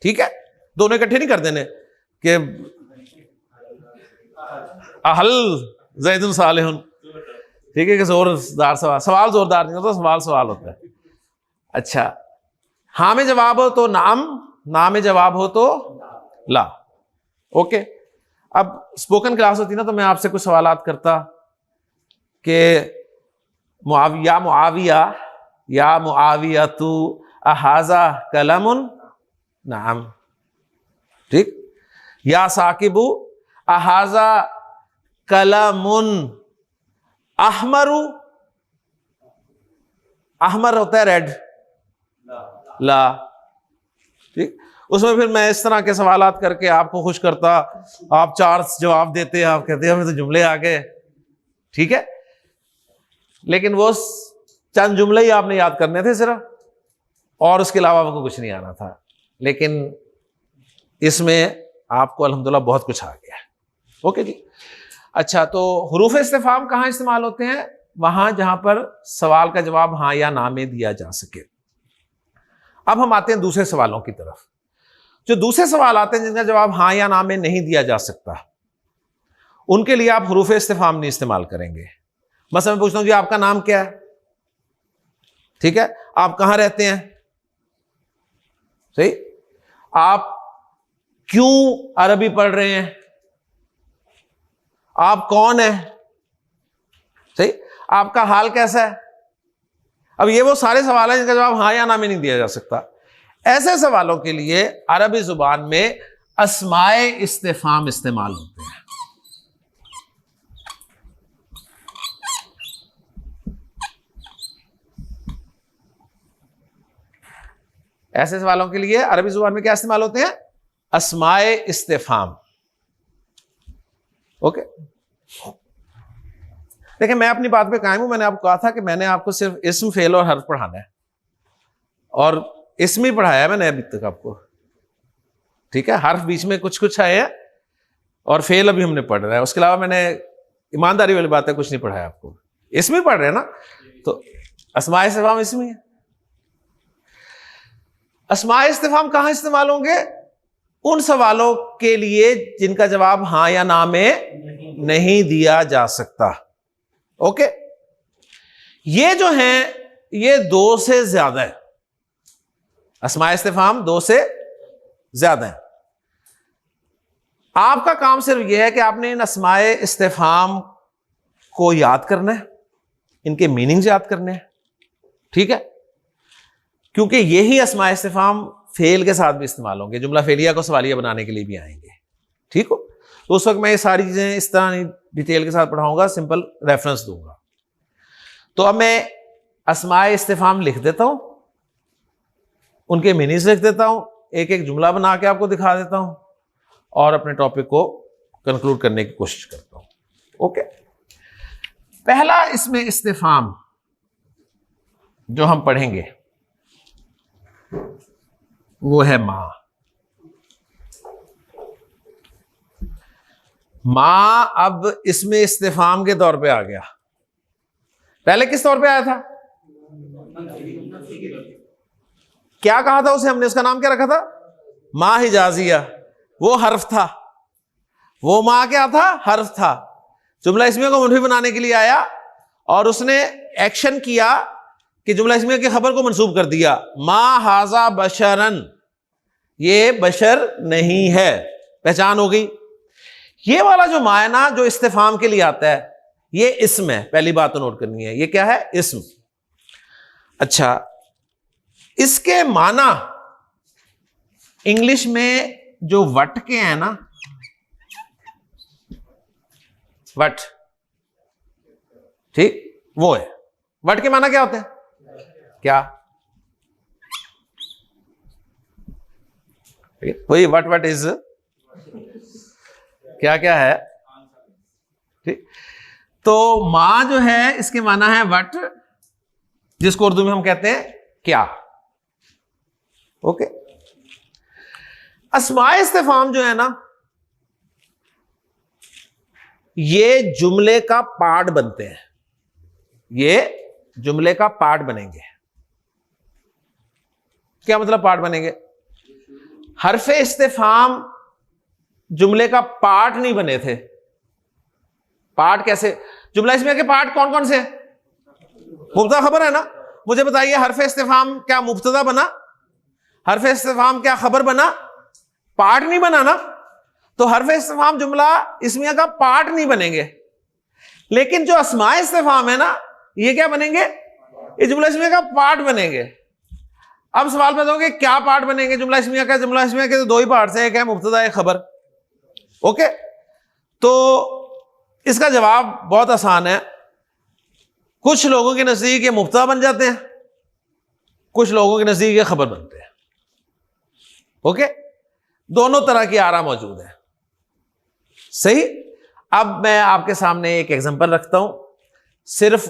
[SPEAKER 1] ठीक है, दोनों इकट्ठे नहीं कर देने कि हल ज़ैदुन सालिहुन। ठीक है, कि जोरदार सवाल, सवाल जोरदार नहीं होता, सवाल सवाल होता है। अच्छा, हाँ में जवाब हो तो नाम, ना में जवाब हो तो ला। ओके, अब स्पोकन क्लास होती ना, तो मैं आपसे कुछ सवालात करता कि मुआविया मुआविया या मुआविया तू अहाजा कलमुन, नाम। ठीक, या साकिबू अहाजा कलमुन अहमरू, अहमर होता है रेड, ला। ठीक, उसमें फिर मैं इस तरह के सवालात करके आपको खुश करता, आप चार जवाब देते, आप कहते हैं हमें तो जुमले आ गए। ठीक है, लेकिन वो चंद जुमले ही आपने याद करने थे सिर्फ, और उसके अलावा आपको कुछ नहीं आना था। लेकिन इसमें आपको अल्हम्दुलिल्लाह बहुत कुछ आ गया है। ओके जी। अच्छा, तो हुरूफ इस्तिफाम कहाँ इस्तेमाल होते हैं? वहां जहां पर सवाल का जवाब हाँ या ना में दिया जा सके। अब हम आते हैं दूसरे सवालों की तरफ। जो दूसरे सवाल आते हैं जिनका जवाब हाँ या ना में नहीं दिया जा सकता, उनके लिए आप हुरूफ इस्तिफाम नहीं इस्तेमाल करेंगे। मसलन मैं पूछता हूं जी आपका नाम क्या है, ठीक है, आप कहां रहते हैं, सही, आप क्यों अरबी पढ़ रहे हैं, आप कौन है, सही, आपका हाल कैसा है। अब ये वो सारे सवाल हैं जिनका जवाब हाँ या ना में नहीं दिया जा सकता। ऐसे सवालों के लिए अरबी जुबान में अस्माए इस्तिफाम इस्तेमाल होते हैं। ऐसे सवालों के लिए अरबी जुबान में क्या इस्तेमाल होते हैं? अस्माए इस्तिफाम। ओके, देखिए मैं अपनी बात पे कायम हूं। मैंने आपको कहा था कि मैंने आपको सिर्फ इस्म, फेल और हर्फ पढ़ाना है, और इस्म ही पढ़ाया है मैंने अभी तक आपको, ठीक है। हर्फ बीच में कुछ कुछ आए हैं और फेल अभी हमने पढ़ रहा है। उसके अलावा मैंने ईमानदारी वाली बात है कुछ नहीं पढ़ाया आपको। इस्म ही पढ़ रहे हैं ना, तो अस्माए इस्तिफाम इस्म ही है। अस्माए इस्तिफाम कहां इस्तेमाल होंगे? उन सवालों के लिए जिनका जवाब हां या ना में नहीं दिया जा सकता। ओके, ये जो है ये दो से ज्यादा है। अस्माए इस्तिफाम दो से ज्यादा है। आपका काम सिर्फ यह है कि आपने इन अस्माए इस्तिफाम को याद करना है, इनके मीनिंग्स याद करने हैं, ठीक है, क्योंकि यही अस्माए इस्तिफाम फेल के साथ भी इस्तेमाल होंगे, जुमला फेलिया को सवालिया बनाने के लिए भी आएंगे, ठीक हो। तो उस वक्त मैं ये सारी चीजें इस तरह डिटेल के साथ पढ़ाऊंगा, सिंपल रेफरेंस दूंगा। तो अब मैं अस्माए इस्तिफाम लिख देता हूं, उनके मीनिंग्स लिख देता हूं, एक एक जुमला बना के आपको दिखा देता हूं और अपने टॉपिक को कंक्लूड करने की कोशिश करता हूं। ओके, पहला इसमें इस्तिफाम जो हम पढ़ेंगे वो है मां। मां अब इसमें इस्तिफाम के तौर पे आ गया। पहले किस तौर पे आया था? क्या कहा था उसे हमने? उसका नाम क्या रखा था? मां हिजाजिया। वो हर्फ था, वो मां क्या था? हर्फ था। जुमला इस्मिया को मुनफी बनाने के लिए आया और उसने एक्शन किया कि जुमला इस्मिया की खबर को मंसूब कर दिया, मां हाजा बशरन, ये बशर नहीं है, पहचान हो गई। ये वाला जो मायना जो इस्तिफाम के लिए आता है ये इस्म है। पहली बात तो नोट करनी है, ये क्या है? इस्म। अच्छा, इसके माना इंग्लिश में जो वट के हैं ना, वट, ठीक, वो है। वट के माना क्या होते हैं? क्या? वही वट वट इज, क्या क्या है, ठीक। तो मां जो है इसके माना है वट, जिसको उर्दू में हम कहते हैं क्या। ओके, अस्माए इस्तिफाम जो है ना, ये जुमले का पार्ट बनते हैं, ये जुमले का पार्ट बनेंगे। क्या मतलब पार्ट बनेंगे? हरफे इस्तिफाम जुमले का पार्ट नहीं बने थे। पार्ट कैसे? जुमला इसमें के पार्ट कौन कौन से? मुब्तदा खबर है ना। मुझे बताइए, हरफे इस्तिफाम क्या मुब्तदा बना? हरफे इस्तिफाम क्या खबर बना? पार्ट नहीं बना ना। तो हरफे इस्तिफाम जुमला इसमिया का पार्ट नहीं बनेंगे, लेकिन जो अस्माए इस्तिफाम है ना, ये क्या बनेंगे? ये जुमला इसमिया का पार्ट बनेंगे। अब सवाल पैदा होगा क्या पार्ट बनेंगे जुमला इसमिया का? जुमला इसमिया के तो दो ही पार्ट हैं, एक है मुब्तदा, एक खबर। ओके, तो इसका जवाब बहुत आसान है। कुछ लोगों के नजदीक ये मुब्तदा बन जाते हैं, कुछ लोगों के नजदीक ये खबर बनते हैं। ओके, दोनों तरह की आरा मौजूद है, सही। अब मैं आपके सामने एक एग्जांपल रखता हूं, सिर्फ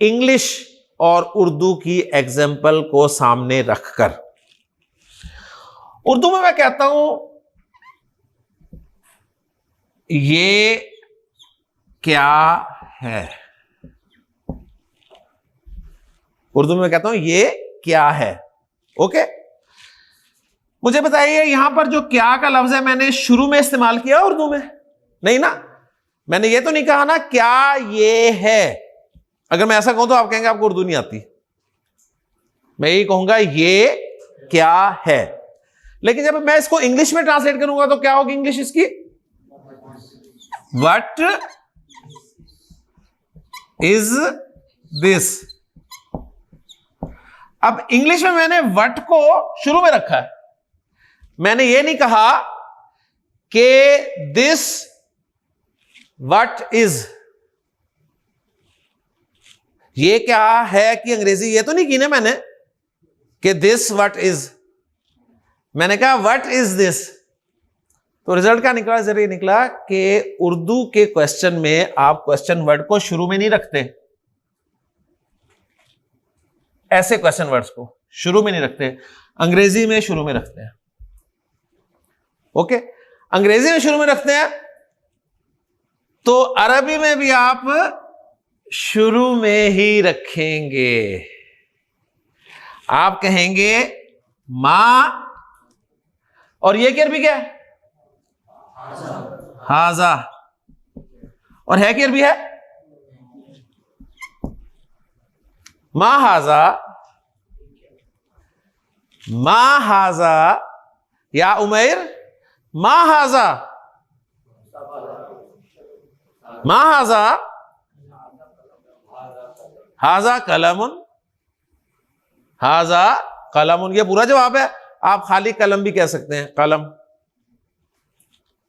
[SPEAKER 1] इंग्लिश और उर्दू की एग्जांपल को सामने रखकर। उर्दू में मैं कहता हूं ये क्या है? उर्दू में कहता हूं ये क्या है। ओके, मुझे बताइए यहां पर जो क्या का लफ्ज है मैंने शुरू में इस्तेमाल किया उर्दू में? नहीं ना, मैंने ये तो नहीं कहा ना क्या ये है। अगर मैं ऐसा कहूं तो आप कहेंगे आपको उर्दू नहीं आती। मैं यही कहूंगा ये क्या है, लेकिन जब मैं इसको इंग्लिश में ट्रांसलेट करूंगा तो क्या होगी इंग्लिश इसकी? What is this. अब इंग्लिश में मैंने व्हाट को शुरू में रखा है, मैंने ये नहीं कहा कि दिस व्हाट इज। ये क्या है कि अंग्रेजी ये तो नहीं की ना मैंने कि दिस व्हाट इज, मैंने कहा व्हाट इज दिस। तो रिजल्ट क्या निकला? जरिए निकला कि उर्दू के क्वेश्चन में आप क्वेश्चन वर्ड को शुरू में नहीं रखते, ऐसे क्वेश्चन वर्ड्स को शुरू में नहीं रखते, अंग्रेजी में शुरू में रखते हैं। ओके, अंग्रेजी में शुरू में रखते हैं, तो अरबी में भी आप शुरू में ही रखेंगे। आप कहेंगे मां, और ये क्या अरबी क्या है? हाजा। और है क्या अरबी है? मा हाजा, मा हाजा। या उमैर मा हाजा, मा हाजा, हाजा कलमुन, हाजा कलमुन। ये पूरा जवाब है। आप खाली कलम भी कह सकते हैं, कलम।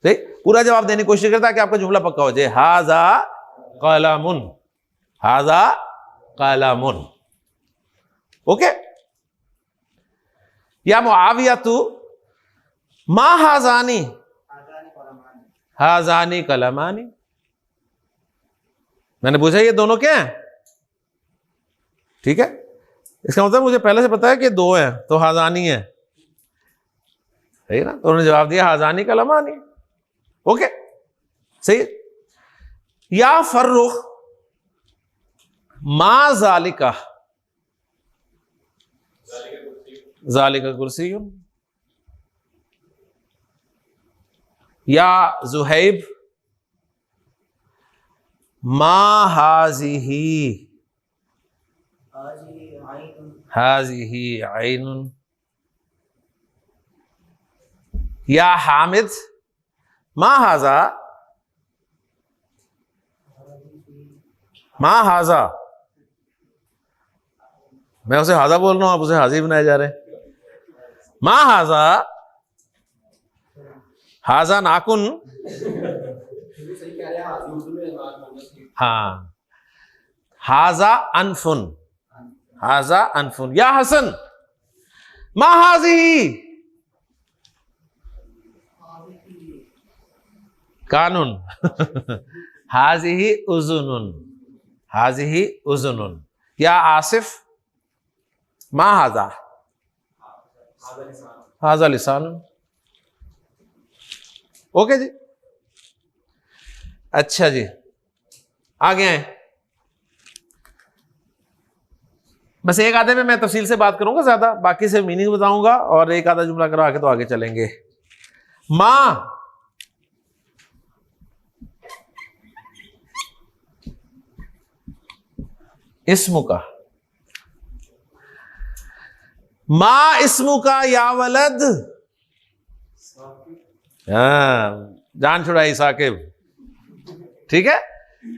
[SPEAKER 1] ठीक, पूरा जवाब देने की कोशिश करता है कि आपका जुमला पक्का हो जाए। हाजा कलमुन, हाजा कलमुन। ओके, या मुआविया तू मा हाजानी, हाजानी कलमानी। मैंने पूछा ये दोनों क्या हैं? ठीक है, इसका मतलब मुझे पहले से पता है कि दो हैं, तो हाजानी है, सही ना? तो उन्होंने जवाब दिया हाजानी कलमानी। ओके, सही। या फर्रुख मा जालिका, जालिका कुर्सी। या जुहैब मा हाजिही, हाजिही आइनुन। या हामिद मा हाजा, मा हाजा। मैं उसे हाजा बोल रहा हूं, आप उसे हाजी बनाए जा रहे हैं। मा हाजा, हाजा नाकुन। हाँ, हाजा अनफुन, हाजा अनफुन। या हसन मा हाजी कानून, हाजिही उजुनुन, हाजिही उजुनुन। या आसिफ मा हाजा, हाजा लिसान। ओके जी, अच्छा जी, आगे आए। बस एक आधे में मैं तफसील से बात करूंगा, ज्यादा बाकी से मीनिंग बताऊंगा और एक आधा जुमला करा के तो आगे चलेंगे। मां, इस्मु का, मां इस्मु का या वलद। हाँ, जान छुड़ाई साकिब। ठीक है,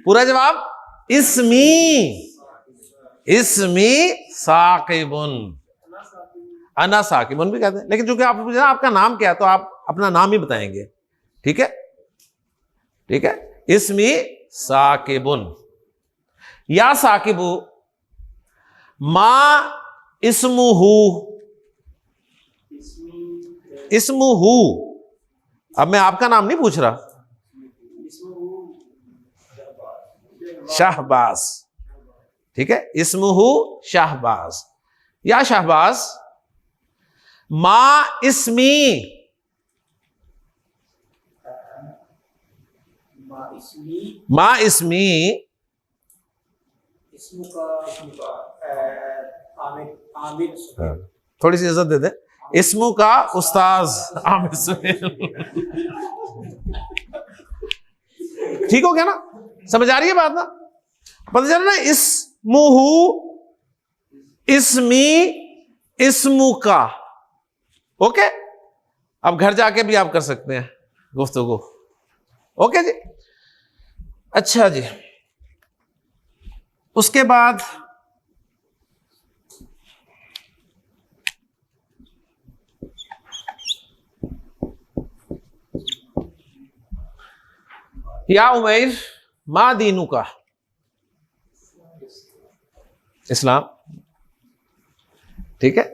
[SPEAKER 1] पूरा जवाब इस्मी, इस्मी साकिबुन, अना साकिबुन भी कहते हैं, लेकिन चूंकि आप पूछे आपका नाम क्या है तो आप अपना नाम ही बताएंगे। ठीक है, ठीक है, इस्मी साकिबुन। या साकिबु मा इस्मुहु, इस्मुहु। अब मैं आपका नाम नहीं पूछ रहा, शाहबाज। ठीक है, इस्मुहु शाहबाज। या शाहबाज मा इस्मी, मा इसमी, थोड़ी सी इज्जत दे दे, इस्मू का उस्ताज आमिर सुहेल। ठीक हो गया ना, समझ आ रही है बात ना, पता चला ना, इस्मुहु, इस्मी, इस्मु का। ओके, अब घर जाके भी आप कर सकते हैं गुफ्तगू। ओके जी, अच्छा जी, उसके बाद या उमैर मा दीनू का, इस्लाम। ठीक है,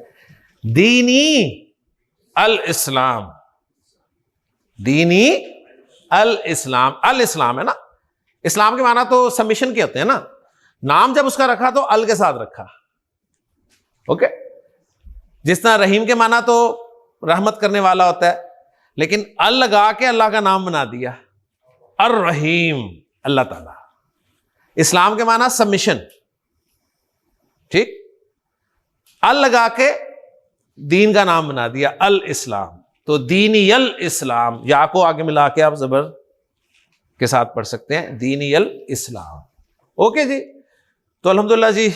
[SPEAKER 1] दीनी अल इस्लाम, दीनी अल इस्लाम, अल इस्लाम है ना, इस्लाम के माना तो सबमिशन के होते हैं ना, नाम जब उसका रखा तो अल के साथ रखा। ओके, जिस तरह रहीम के माना तो रहमत करने वाला होता है, लेकिन अल लगा के अल्लाह का नाम बना दिया, अर रहीम अल्लाह ताला। इस्लाम के माना सबमिशन, ठीक, अल लगा के दीन का नाम बना दिया अल इस्लाम, तो दीनी अल इस्लाम, या को आगे मिला के आप जबर के साथ पढ़ सकते हैं, दीनी अल इस्लाम। ओके जी, तो अल्हम्दुलिल्लाह जी,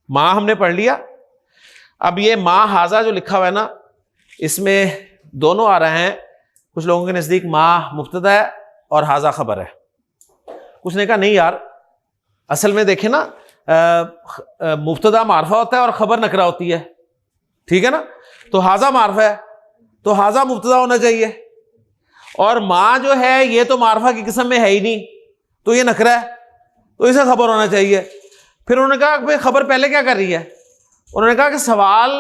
[SPEAKER 1] माँ हमने पढ़ लिया। अब ये माँ हाजा जो लिखा हुआ है ना, इसमें दोनों आ रहे हैं, कुछ लोगों के नजदीक माँ मुब्तदा है और हाजा खबर है। कुछ ने कहा नहीं यार, असल में देखें ना, मुब्तदा मारफा होता है और खबर नकरा होती है, ठीक है ना, तो हाजा मारफा है तो हाजा मुब्तदा होना चाहिए, और माँ जो है ये तो मारफा की किस्म में है ही नहीं, तो ये नकरा है, तो इसे खबर होना चाहिए। फिर उन्होंने कहा भाई खबर पहले क्या कर रही है, उन्होंने कहा कि सवाल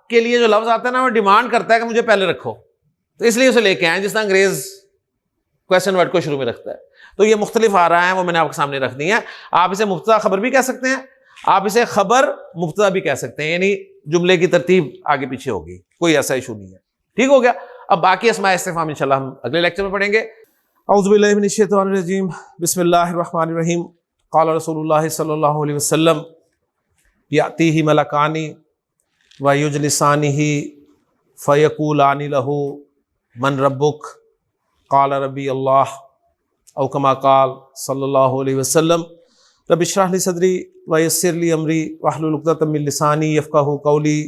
[SPEAKER 1] के लिए जो लफ्ज आता है ना, वो डिमांड करता है कि मुझे पहले रखो, तो इसलिए उसे लेके आए, जिस तरह अंग्रेज क्वेश्चन वर्ड को शुरू में रखता है। तो ये मुख्तलिफ आ रहा है, वो मैंने आपके सामने रख दी है। आप इसे मुब्तदा खबर भी कह सकते हैं, आप इसे खबर मुब्तदा भी कह सकते हैं, यानी जुमले की तरतीब आगे पीछे होगी, कोई ऐसा इशू नहीं है। ठीक हो गया। अब बाकी अस्मा इस्तिफ़हाम इंशाल्लाह हम अगले लेक्चर में पढ़ेंगे। औज़ु बिल्लाहि मिनश शैतानिर रजीम, बिस्मिल्लाहिर रहमानिर रहीम। क़ाला रसूलुल्लाह सल्लल्लाहु अलैहि वसल्लम, यातीही मलकानी व युजलिसानिही फ़यक़ूलानि लहू मन रब्बुक, क़ाला रब्बी अल्लाह, औ कमा क़ाल सल्लल्लाहु अलैहि वसल्लम, रब्बि इश्रह ली सदरी व यस्सिर ली अमरी वहलुल उक़दतम मिन लिसानी यफ़क़हू क़ौली,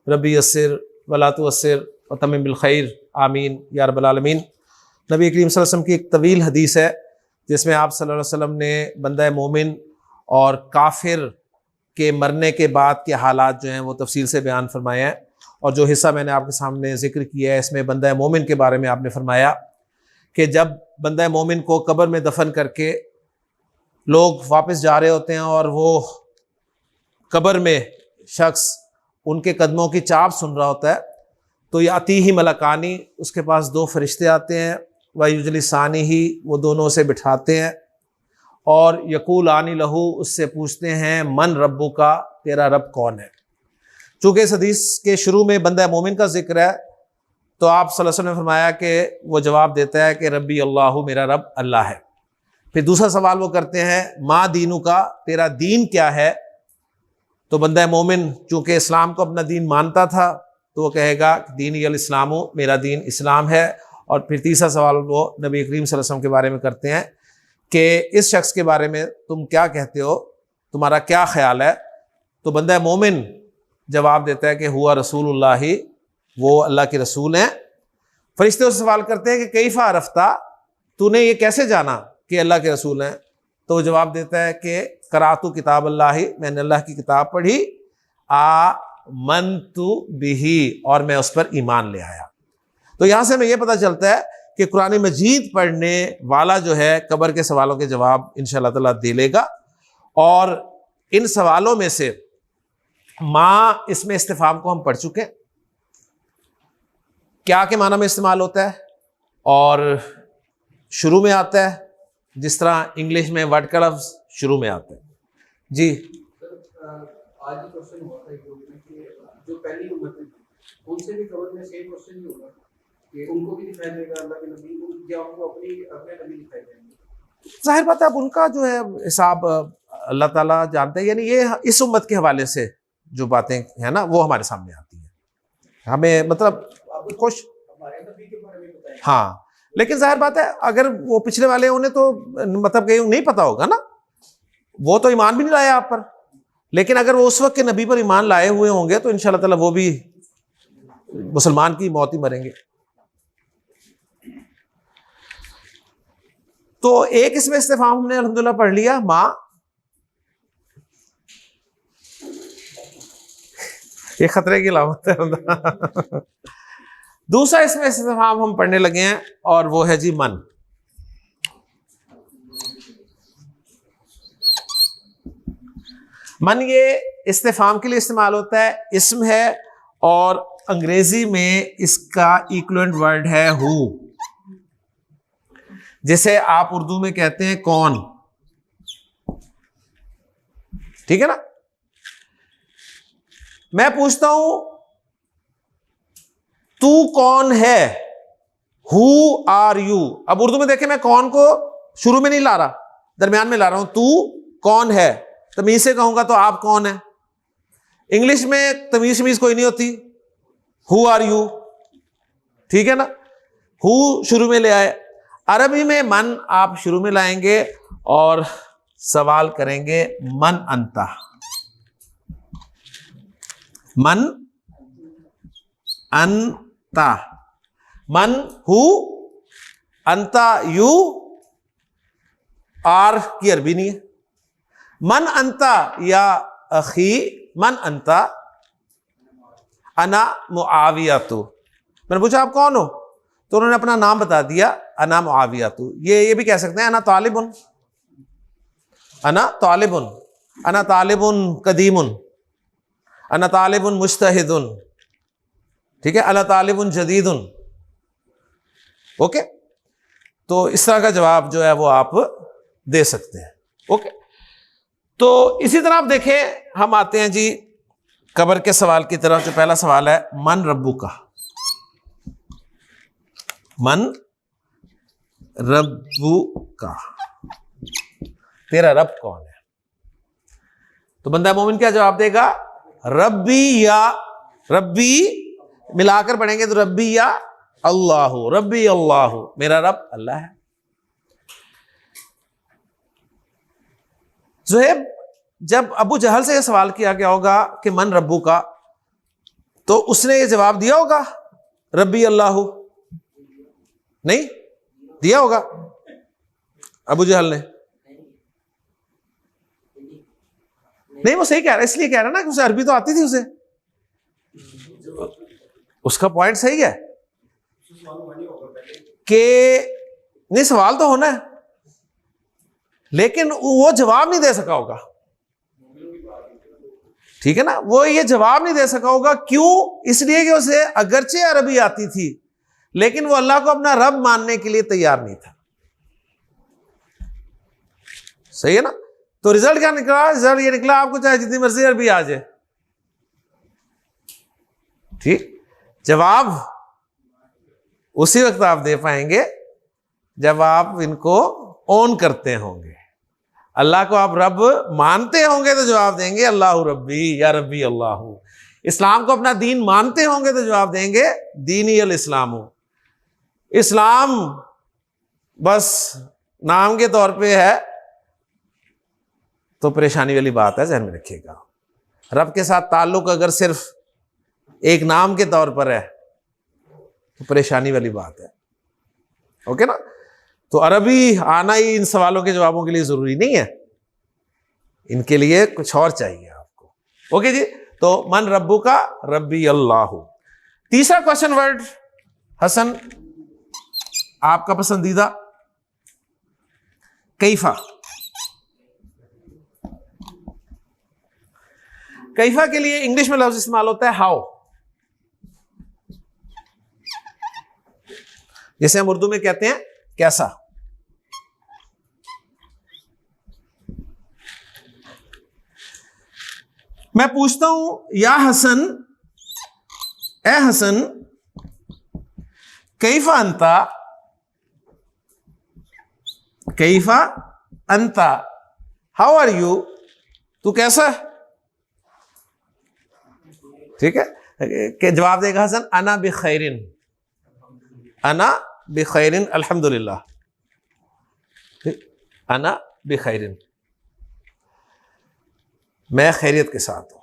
[SPEAKER 1] रब्बि यस्सिर वला तुअस्सिर व तम्मिम बिल खैर, आमीन या रब्बल आलमीन। नबी करीम सल्लल्लाहु अलैहि वसल्लम की एक तवील हदीस है, जिसमें आप सल्लल्लाहु अलैहि वसल्लम ने बंदा मोमिन और काफिर के मरने के बाद के हालात जो हैं वो तफसील से बयान फरमाए हैं, और जो हिस्सा मैंने आपके सामने जिक्र किया है, इसमें बंदा मोमिन के बारे में आपने फरमाया कि जब बंदा मोमिन को कब्र में दफन करके लोग वापस जा रहे होते हैं और वो कब्र में शख्स उनके कदमों की चाप सुन रहा होता है, तो याती ही मलकानी, उसके पास दो फरिश्ते आते हैं, व युजलिसानी ही, वो दोनों से बिठाते हैं, और यकूल आनी लहू, उससे पूछते हैं मन रब्बू का, तेरा रब कौन है। चूँकि इस हदीस के शुरू में बंदा मोमिन का जिक्र है, तो आप सल्लल्लाहु अलैहि वसल्लम ने फरमाया कि वो जवाब देता है कि रब्बी अल्लाह, मेरा रब अल्लाह है। फिर दूसरा सवाल वो करते हैं, माँ दीनू का, तेरा दीन क्या है। तो बंदा मोमिन चूँकि इस्लाम को अपना दीन मानता था, तो वो कहेगा दीन अल इस्लामु, मेरा दीन इस्लाम है। और फिर तीसरा सवाल वो नबी करीम सल्लल्लाहु अलैहि वसल्लम के बारे में करते हैं कि इस शख्स के बारे में तुम क्या कहते हो, तुम्हारा क्या ख्याल है। तो बंदा मोमिन जवाब देता है कि हुआ रसूलुल्लाह, वो अल्लाह के रसूल हैं। फरिश्ते उससे सवाल करते हैं कि कैफ़ा अरफ्ता, तूने ये कैसे जाना कि अल्लाह के रसूल हैं। तो वो जवाब देता है कि करातु किताब अल्लाह, मैंने अल्लाह की किताब पढ़ी, आमनतु बिही, और मैं उस पर ईमान ले आया। तो यहाँ से हमें यह पता चलता है कि कुरान मजीद पढ़ने वाला जो है कब्र के सवालों के जवाब इंशाअल्लाह ताला दे लेगा। और इन सवालों में से माँ, इसमें इस्तिफाम को हम पढ़ चुके हैं, क्या के माना में इस्तेमाल होता है, और शुरू में आता है, जिस तरह इंग्लिश में वर्ड का लफ्ज शुरू में आता है। जी
[SPEAKER 2] आज ही क्वेश्चन हुआ था एक ग्रुप में कि जो पहली उम्मत है उनसे भी कब्र में सेम क्वेश्चन ही होगा कि उनको भी दिखाई देगा अल्लाह के नबी, या उनको अपने नबी दिखाई देंगे।
[SPEAKER 1] जाहिर बात है अब उनका जो है हिसाब अल्लाह ताला जानते हैं, यानी ये इस उम्मत के हवाले से जो बातें हैं ना वो हमारे सामने आती हैं, हमें मतलब खुश,
[SPEAKER 2] हमारे नबी के बारे में बताएं।
[SPEAKER 1] हाँ। लेकिन जाहिर बात है अगर वो पिछले वाले उन्हें तो मतलब कहीं नहीं पता होगा ना, वो तो ईमान भी नहीं लाया आप पर, लेकिन अगर वो उस वक्त के नबी पर ईमान लाए हुए होंगे तो इंशाअल्लाह ताला वो भी मुसलमान की मौत ही मरेंगे। तो एक इसमें इस्तिफाम हमने अल्हम्दुलिल्लाह पढ़ लिया, माँ, ये खतरे की अलामत है। दूसरा इसमें इस्तिफाम हम पढ़ने लगे हैं और वो है जी मन। मन ये इस्तिफाम के लिए इस्तेमाल होता है, इस्म है और अंग्रेजी में इसका इक्विवेलेंट वर्ड है हु, जिसे आप उर्दू में कहते हैं कौन, ठीक है ना। मैं पूछता हूं तू कौन है, हु आर यू। अब उर्दू में देखें मैं कौन को शुरू में नहीं ला रहा, दरमियान में ला रहा हूं। तू कौन है तमीज से कहूंगा तो आप कौन है। इंग्लिश में तमीज शमीज कोई नहीं होती, हु आर यू, ठीक है ना, हु शुरू में ले आए। अरबी में मन आप शुरू में लाएंगे और सवाल करेंगे मन अंता, मन अंता, मन हु, अंता यू, आर की अरबी नहीं है। मन अंता या अखी, मन अंता, अना मुआवियातु। मैंने पूछा आप कौन हो तो उन्होंने अपना नाम बता दिया, अना मुआवियातु। ये भी कह सकते हैं अना तालिबुन, अना तालिबुन, अना तालिबुन कदीमुन, अना तालिबुन मुज्तहिदुन, ठीक है, अना तालिबुन जदीदुन। ओके, तो इस तरह का जवाब जो है वो आप दे सकते हैं। ओके, तो इसी तरह आप देखें, हम आते हैं जी कब्र के सवाल की तरफ। जो पहला सवाल है, मन रब्बू का, मन रब्बू का, तेरा रब कौन है। तो बंदा मोमिन क्या जवाब देगा, रब्बी या रब्बी, मिलाकर पढ़ेंगे तो रब्बी या अल्लाह, रब्बी अल्लाह, मेरा रब अल्लाह है। ज़ुहैब, जब अबू जहल से यह सवाल किया गया होगा कि मन रब्बू का, तो उसने ये जवाब दिया होगा रब्बी अल्लाह, नहीं दिया होगा अबू जहल ने, नहीं, वो सही कह रहा है, इसलिए कह रहा ना कि उसे अरबी तो आती थी उसे, उसका पॉइंट सही है कि नहीं, सवाल तो होना है लेकिन वो जवाब नहीं दे सका होगा, ठीक है ना, वो ये जवाब नहीं दे सका होगा। क्यों? इसलिए कि उसे अगरचे अरबी आती थी लेकिन वो अल्लाह को अपना रब मानने के लिए तैयार नहीं था। सही है ना। तो रिजल्ट क्या निकला? रिजल्ट ये निकला, आपको चाहे जितनी मर्जी अरबी आ जाए, ठीक, जवाब उसी वक्त आप दे पाएंगे जब आप इनको ओन करते होंगे। अल्लाह को आप रब मानते होंगे तो जवाब देंगे अल्लाह रब्बी या रब्बी अल्लाह। इस्लाम को अपना दीन मानते होंगे तो जवाब देंगे दीनी अल इस्लाम। इस्लाम बस नाम के तौर पे है तो परेशानी वाली बात है, ध्यान में रखिएगा। रब के साथ ताल्लुक अगर सिर्फ एक नाम के तौर पर है तो परेशानी वाली बात है। ओके ना। तो अरबी आना ही इन सवालों के जवाबों के लिए जरूरी नहीं है, इनके लिए कुछ और चाहिए आपको। ओके जी, तो मन रब्बू का, रब्बी अल्लाह। तीसरा क्वेश्चन वर्ड हसन आपका पसंदीदा, कैफा। कैफा के लिए इंग्लिश में लफ्ज इस्तेमाल होता है हाउ, जैसे हम उर्दू में कहते हैं कैसा। मैं पूछता हूं या हसन, ए हसन, कैफा अंता, कैफा अंता, हाउ आर यू, तू कैसा है? ठीक है, कि जवाब देगा हसन अना बिखैरिन, अना बिखैरिन अल्हम्दुलिल्लाह, अना बिखैरिन, मैं खैरियत के साथ हूं।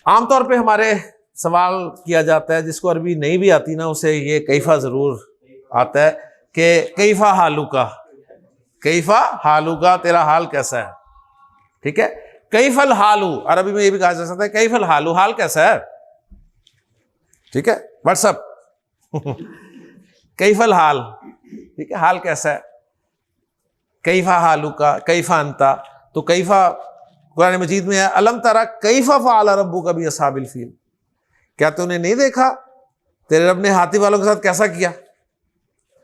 [SPEAKER 1] आमतौर पे हमारे सवाल किया जाता है, जिसको अरबी नहीं भी आती ना उसे ये कैफा जरूर आता है कि कैफा हालुका, कैफा हालुका, तेरा हाल कैसा है। ठीक है, कैफल हालू अरबी में ये भी कहा जा सकता है कैफल हालू, हाल कैसा है। ठीक है, व्हाट्सअप कैफल हाल, ठीक है, हाल कैसा है। कैफा हालुका, कैफा अंता, तो कैफा कुरान मजीद में है अलम तरा कैफा फ़अल रब्बुका भी अस्हाबिल फील, क्या तूने नहीं देखा तेरे रब ने हाथी वालों के साथ कैसा किया।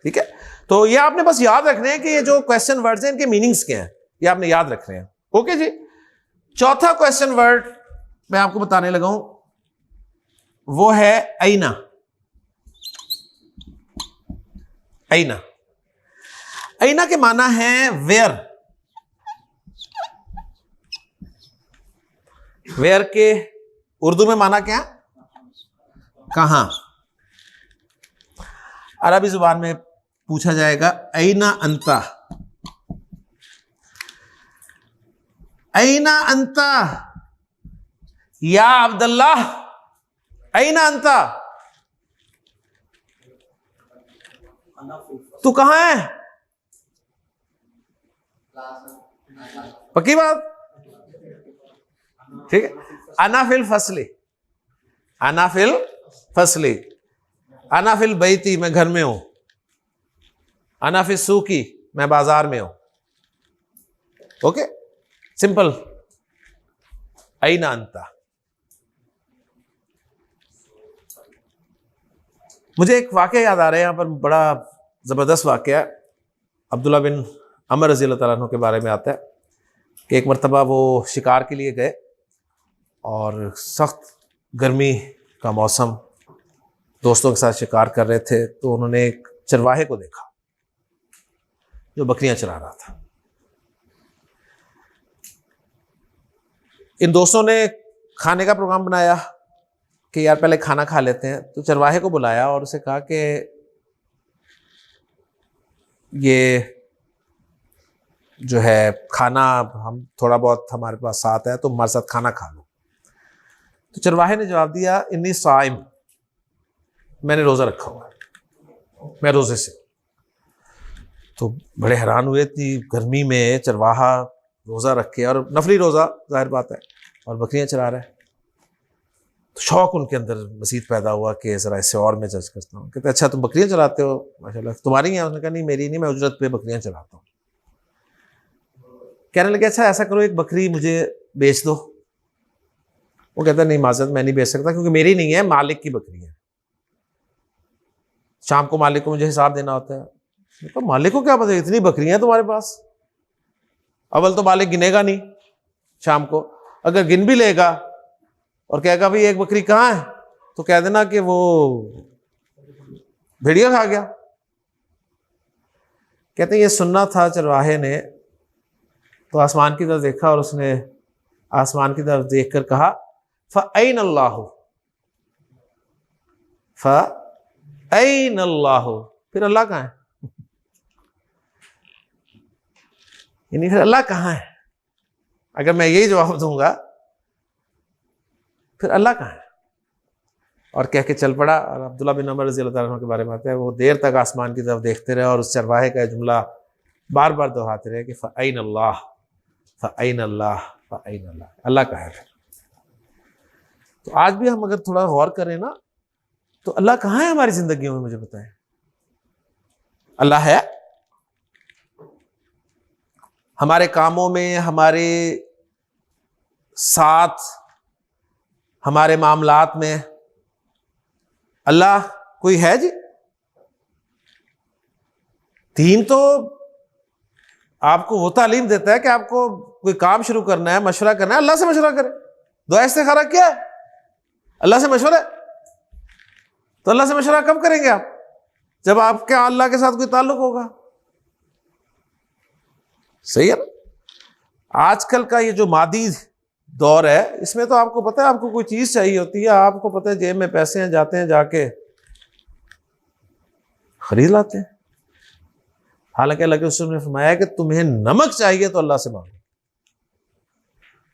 [SPEAKER 1] ठीक है, तो ये आपने बस याद रखने हैं कि ये जो क्वेश्चन वर्ड्स हैं इनके मीनिंग्स क्या हैं, ये आपने याद रखने हैं। ओके जी, चौथा क्वेश्चन वर्ड मैं आपको बताने लगा हूं, वो है ऐना। ऐना, ऐना के माना है वेयर, वेयर के उर्दू में माना क्या, कहां। अरबी जुबान में पूछा जाएगा ऐना अंता, ऐना अंता या अब्दुल्लाह, ऐना अंता, तू कहां है। पक्की बात, ठीक है। अनाफिल फसली, अनाफिल फसली, अनाफिल बैती, मैं घर में हूं। अनाफिल सूकी, मैं बाजार में हूं। ओके, सिंपल, ऐना अंता। मुझे एक वाकया याद आ रहा है यहां पर, बड़ा जबरदस्त वाकया, अब्दुल्ला बिन अमर रज़ी अल्लाह तआला अन्हु के बारे में आता है कि एक मरतबा वो शिकार के लिए गए और सख्त गर्मी का मौसम, दोस्तों के साथ शिकार कर रहे थे, तो उन्होंने एक चरवाहे को देखा जो बकरियां चरा रहा था। इन दोस्तों ने खाने का प्रोग्राम बनाया कि यार पहले खाना खा लेते हैं, तो चरवाहे को बुलाया और उसे कहा कि ये जो है खाना हम थोड़ा बहुत हमारे पास साथ है, तो हमारे साथ खाना खा लो। तो चरवाहे ने जवाब दिया इन्नी साइम, मैंने रोज़ा रखा हुआ है, मैं रोज़े से। तो बड़े हैरान हुए, इतनी गर्मी में चरवाहा रोज़ा रखे, और नफली रोज़ा जाहिर बात है, और बकरियां चरा रहा है। तो शौक उनके अंदर मज़ीद पैदा हुआ कि ज़रा इससे और मैं जज करता हूँ। कहते अच्छा तुम बकरियां चराते हो, माशाल्लाह, तुम्हारी हैं? उसने कहा नहीं मेरी नहीं, मैं उजरत पे बकरियां चराता हूँ। कहने लगे अच्छा ऐसा करो, एक बकरी मुझे बेच दो। वो कहता नहीं माज़रत, मैं नहीं बेच सकता क्योंकि मेरी नहीं है, मालिक की बकरी है। शाम को मालिक को मुझे हिसाब देना होता है। तो मालिक को क्या पता इतनी बकरियां हैं तुम्हारे पास। अव्वल तो मालिक गिनेगा नहीं शाम को, अगर गिन भी लेगा और कहेगा भाई एक बकरी कहाँ है, तो कह देना कि वो भेड़िया खा गया। कहते हैं ये सुनना था चरवाहे ने, तो आसमान की तरफ देखा और उसने आसमान की तरफ देखकर कहा फ़अैन अल्लाहु, फ़अैन अल्लाहु, फिर अल्लाह कहाँ है, यानी फिर अल्लाह कहाँ है। अगर मैं यही जवाब दूंगा फिर अल्लाह कहाँ है, और कह के चल पड़ा। और अब्दुल्ला बिन उमर रज़ी अल्लाह के बारे में आता है, वो देर तक आसमान की तरफ देखते रहे और उस चरवाहे का जुमला बार बार दोहराते रहे कि फ़अैन अल्लाह, फ़अैन अल्लाह, फ़अैन अल्लाह, अल्लाह कहाँ है। तो आज भी हम अगर थोड़ा गौर करें ना, तो अल्लाह कहाँ है हमारी जिंदगियों में, मुझे बताएं। अल्लाह है हमारे कामों में, हमारे साथ, हमारे मामलात में। अल्लाह कोई है जी। दीन तो आपको वो तालीम देता है कि आपको कोई काम शुरू करना है, मशवरा करना है, अल्लाह से मशवरा करें। दुआ इस्तिखारा क्या है, अल्लाह से मशवरा है। तो अल्लाह से मशवरा कब करेंगे आप, जब आपके अल्लाह के साथ कोई ताल्लुक होगा। सही है ना। आजकल का ये जो मादी दौर है, इसमें तो आपको पता है, आपको कोई चीज चाहिए होती है, आपको पता है जेब में पैसे हैं, जाते हैं, जाके खरीद लाते हैं। हालांकि अल्लाह के रसूल ने फरमाया कि तुम्हें नमक चाहिए तो अल्लाह से मांगो,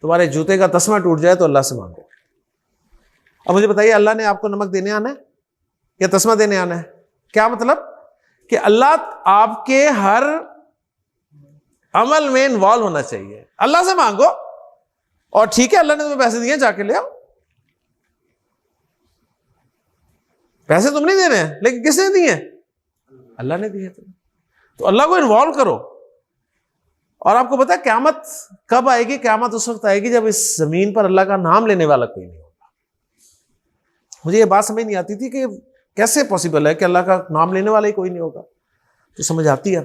[SPEAKER 1] तुम्हारे जूते का तस्मा टूट जाए तो अल्लाह से मांगो। अब मुझे बताइए, अल्लाह ने आपको नमक देने आना है या तस्मा देने आना है? क्या मतलब कि अल्लाह आपके हर अमल में इन्वॉल्व होना चाहिए। अल्लाह से मांगो, और ठीक है अल्लाह ने तुम्हें पैसे दिए, जाके ले आओ। पैसे तुम नहीं दे रहे हैं, लेकिन किसने दिए? अल्लाह ने दिए तुम्हें। तो अल्लाह को इन्वॉल्व करो। और आपको पता है क़यामत कब आएगी? क़यामत उस वक्त आएगी जब इस जमीन पर अल्लाह का नाम लेने वाला कोई नहीं होगा। मुझे ये बात समझ नहीं आती थी कि कैसे पॉसिबल है कि अल्लाह का नाम लेने वाला ही कोई नहीं होगा। तो समझ आती है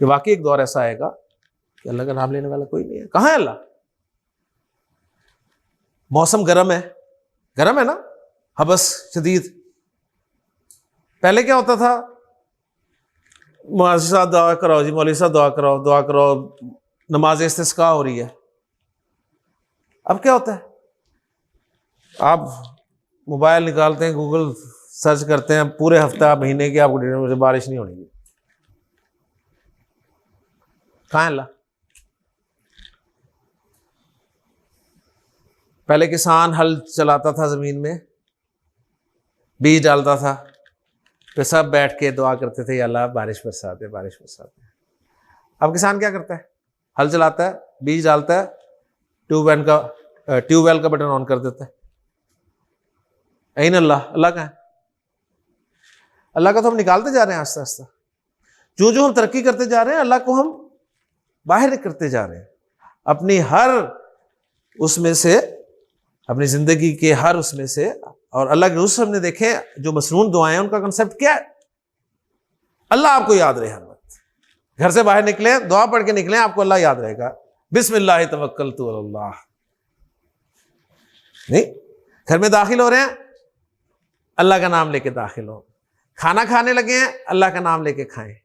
[SPEAKER 1] कि वाकई एक दौर ऐसा आएगा कि अल्लाह का नाम लेने वाला कोई नहीं है। कहाँ है अल्लाह? मौसम गर्म है, गर्म है ना, हबस शदीद। पहले क्या होता था? मौलवी साहब दुआ कराओ जी, मौलवी साहब दुआ कराओ, दुआ करो, नमाज इस्तिस्का हो रही है। अब क्या होता है? आप मोबाइल निकालते हैं, गूगल सर्च करते हैं, पूरे हफ्ता महीने की आपको मुझे बारिश नहीं होनी। कहाँ है अल्लाह? पहले किसान हल चलाता था, जमीन में बीज डालता था, फिर सब बैठ के दुआ करते थे, या अल्लाह बारिश बरसा दे, बारिश बरसा दे। अब किसान क्या करता है? हल चलाता है, बीज डालता है, ट्यूबवेल का बटन ऑन कर देता है। ऐन अल्लाह, अल्लाह का है? अल्लाह का तो हम निकालते जा रहे हैं आस्ता आस्ता। जो जो हम तरक्की करते जा रहे हैं, अल्लाह को हम बाहर करते जा रहे हैं अपनी हर उसमें से, अपनी जिंदगी के हर उसमें से। और अल्लाह के रसूल ने देखे जो मसनून दुआएं हैं, उनका कंसेप्ट क्या है? अल्लाह आपको याद रहे हर वक्त। घर से बाहर निकले, दुआ पढ़ के निकले, आपको अल्लाह याद रहेगा। बिस्मिल्लाह तवक्कलतु अलल्लाह। नहीं, घर में दाखिल हो रहे हैं, अल्लाह का नाम लेके दाखिल हो। खाना खाने लगे हैं, अल्लाह का नाम लेके खाएं।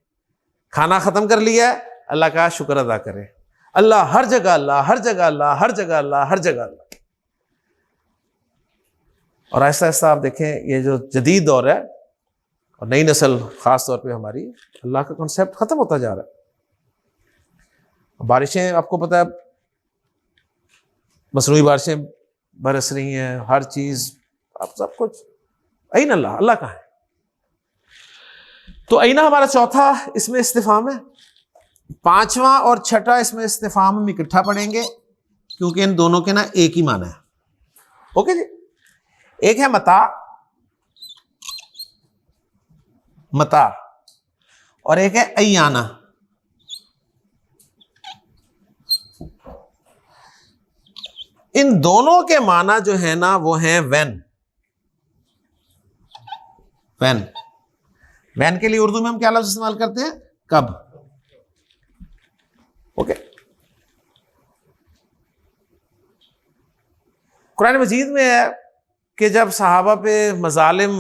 [SPEAKER 1] खाना खत्म कर लिया है, अल्लाह का शुक्र अदा करें। अल्लाह हर जगह, अल्लाह हर जगह, अल्लाह हर जगह, अल्लाह हर जगह, अल्लाह। और ऐसा ऐसा आप देखें, ये जो जदीद दौर है और नई नस्ल खास तौर पे हमारी, अल्लाह का कॉन्सेप्ट खत्म होता जा रहा है। बारिशें आपको पता है, मसनूई बारिशें बरस रही हैं, हर चीज, अब सब कुछ। ऐन अल्लाह, अल्लाह कहाँ है? तो ऐना हमारा चौथा इसमें इस्तिफाम है। पांचवा और छठा इसमें इस्तिफाम हम इकट्ठा पढ़ेंगे, क्योंकि इन दोनों के ना एक ही माना है। ओके जी। एक है मता, मता, और एक है अयाना। इन दोनों के माना जो है ना, वो है वैन। वैन, वैन के लिए उर्दू में हम क्या लफ्ज इस्तेमाल करते हैं? कब। ओके। कुरान मजीद में है कि जब सहाबा पे मजालिम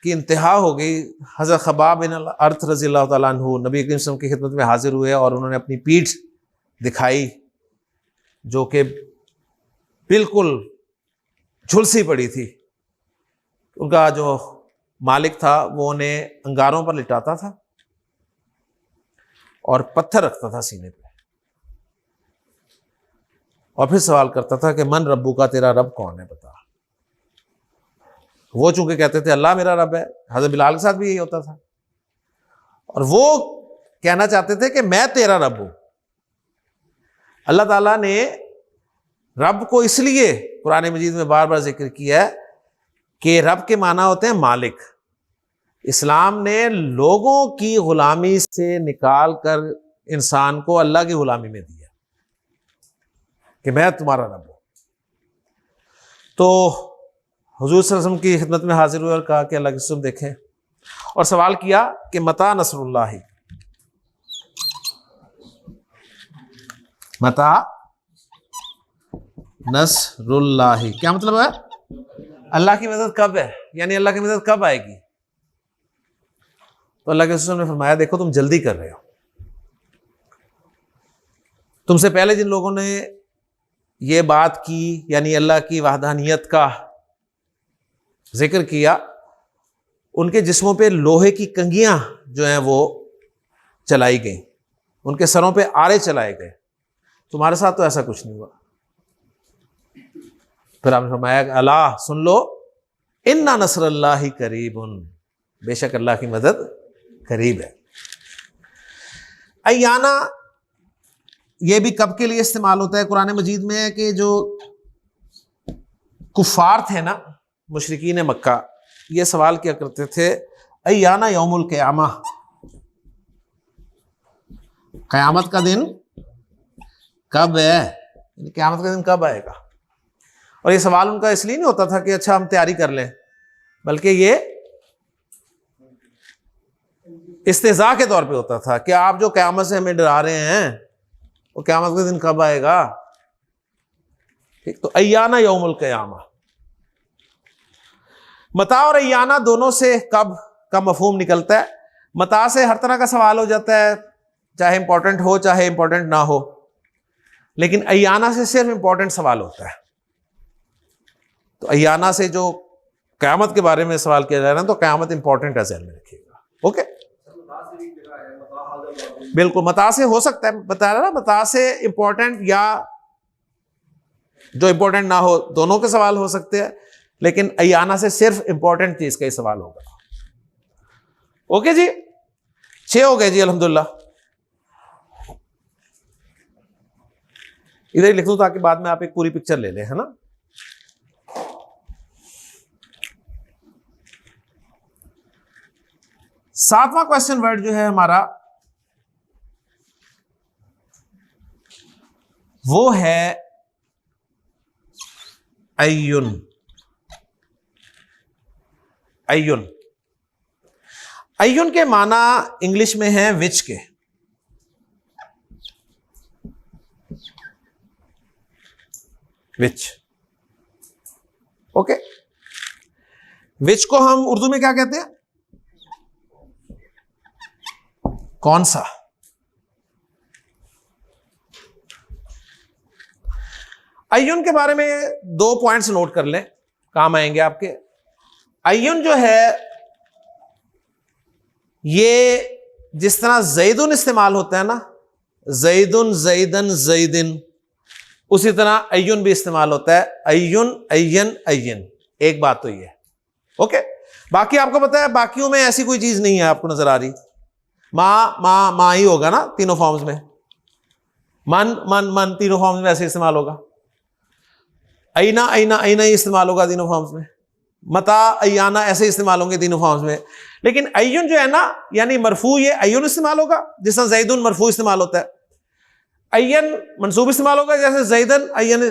[SPEAKER 1] की इंतहा हो गई, हज़रत खबाब बिन अर्थ रज़ी अल्लाह तआला अन्हु नबी करीम सल्लल्लाहु अलैहि वसल्लम की खिदमत में हाजिर हुए और उन्होंने अपनी पीठ दिखाई, जो कि बिल्कुल झुलसी पड़ी थी। उनका जो मालिक था वो उन्हें अंगारों पर लिटाता था और पत्थर रखता था सीने पे, और फिर सवाल करता था कि मन रब्बू का, तेरा रब कौन है, बता। वो चूंकि कहते थे अल्लाह मेरा रब है, हज़रत बिलाल के साथ भी यही होता था, और वो कहना चाहते थे कि मैं तेरा रब हूं। अल्लाह ताला ने रब को इसलिए कुरान मजीद में बार बार जिक्र किया है कि रब के माना होते हैं मालिक। इस्लाम ने लोगों की गुलामी से निकाल कर इंसान को अल्लाह की गुलामी में दिया कि मैं तुम्हारा रब हूं। तो हुजूर सल्लल्लाहु अलैहि वसल्लम की खिदमत में हाजिर हुए और कहा कि अल्लाह की कसम देखें, और सवाल किया कि मता नसरुल्लाह, मता नसरुल्लाह क्या मतलब है? अल्लाह की मदद कब है, यानी अल्लाह की मदद कब आएगी? तो अल्लाह के रसूल ने फरमाया देखो तुम जल्दी कर रहे हो, तुमसे पहले जिन लोगों ने ये बात की यानी अल्लाह की वहदानियत का जिक्र किया, उनके जिस्मों पे लोहे की कंगियां जो हैं वो चलाई गई, उनके सरों पे आरे चलाए गए, तुम्हारे साथ तो ऐसा कुछ नहीं हुआ। फिर आपने फरमाया अल्लाह सुन लो, इन्ना नसरुल्लाहि करीबुन, बेशक अल्लाह की मदद करीब है। अय्याना ये भी कब के लिए इस्तेमाल होता है कुरान मजीद में, है कि जो कुफार थे ना, मुशरिकीन मक्का, ये सवाल किया करते थे अय्याना यौमुल क़यामा, क़यामत का दिन कब है, क़यामत का दिन कब आएगा। और ये सवाल उनका इसलिए नहीं होता था कि अच्छा हम तैयारी कर लें, बल्कि ये इस्तेज़ा के तौर पे होता था कि आप जो क़यामत से हमें डरा रहे हैं वो क़यामत का दिन कब आएगा। ठीक, तो अय्याना यौमुल क़यामा, मता और अय्याना दोनों से कब का मफहूम निकलता है। मता से हर तरह का सवाल हो जाता है, चाहे इंपॉर्टेंट हो चाहे इंपॉर्टेंट ना हो, लेकिन अय्याना से सिर्फ इंपॉर्टेंट सवाल होता है। तो अय्याना से जो क़यामत के बारे में सवाल किया जा रहा है तो क़यामत इंपॉर्टेंट है, ज़हन में रखिएगा। ओके, बिल्कुल मता से हो सकता है, बता रहा ना, मता से इंपॉर्टेंट या जो इंपॉर्टेंट ना हो, दोनों के सवाल हो सकते हैं, लेकिन अय्याना से सिर्फ इंपॉर्टेंट चीज का ही सवाल होगा। ओके जी, 6 हो गए जी अल्हम्दुलिल्लाह। इधर ही लिख दूं ताकि बाद में आप एक पूरी पिक्चर ले लें, है ना। सातवां क्वेश्चन वर्ड जो है हमारा वो है अय्युन। अय्युन, अय्युन के माना इंग्लिश में है विच के। विच, ओके, विच को हम उर्दू में क्या कहते हैं, कौन सा। अय्युन के बारे में 2 पॉइंट्स नोट कर लें, काम आएंगे आपके। अय्युन जो है ये जिस तरह जैदुन इस्तेमाल होता है ना, जैदुन जैदन जैदिन, उसी तरह अय्युन भी इस्तेमाल होता है, अय्युन अय्यन अय्यन। एक बात तो ये, ओके। बाकी आपको पता है बाकियों में ऐसी कोई चीज नहीं है आपको नजर आ रही, माँ ही होगा ना तीनों फॉर्म्स में, मन मन मन तीनों फॉर्म्स में ऐसे इस्तेमाल होगा, अयना अयना अयना ही इस्तेमाल होगा तीनों फॉर्म्स में, मता अय्याना ऐसे इस्तेमाल होंगे तीनों फॉर्म्स में। लेकिन अय्युन जो है ना, यानी मरफू, ये अय्युन इस्तेमाल होगा जिस तरह जैदुन मरफू इस्तेमाल होता है, अय्यन मंसूब इस्तेमाल होगा जैसे जैदन अय्यन,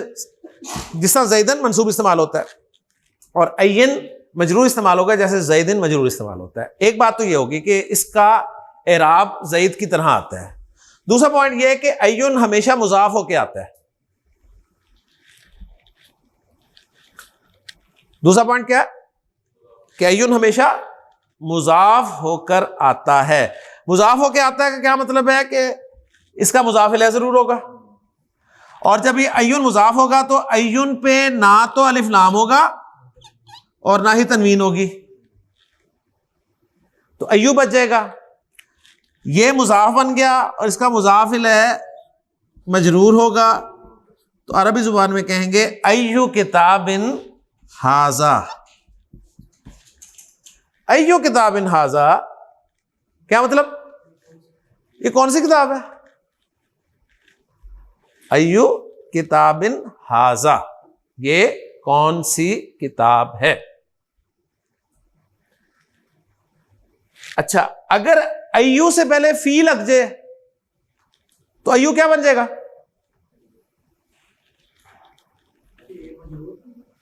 [SPEAKER 1] जिस तरह जैदन मंसूब इस्तेमाल होता है, और अय्यन मजरूर इस्तेमाल होगा जैसे जैदिन मजरूर इस्तेमाल होता है। एक बात तो ये होगी कि इसका एराब जैद की तरह आता है। दूसरा पॉइंट ये है कि अय्युन हमेशा मुजाफ होके आता है। दूसरा पॉइंट क्या है कि अय्युन हमेशा मुजाफ होकर आता है। मुजाफ होकर आता है का क्या मतलब है कि इसका मुजाफ इलैह जरूर होगा, और जब ये अय्युन मुजाफ होगा तो अय्युन पे ना तो अलिफ लाम होगा और ना ही तनवीन होगी, तो अय्यू बच जाएगा। ये मुजाफ बन गया और इसका मुजाफ इलैह मजरूर होगा, तो अरबी जुबान में कहेंगे अय्यु किताबिन हाजा। अय्यु किताबिन हाजा क्या मतलब, ये कौन सी किताब है, अय्यु किताबिन हाजा, ये कौन सी किताब है। अच्छा, अगर अय्यू से पहले फी लग जाए तो अय्यू क्या बन जाएगा,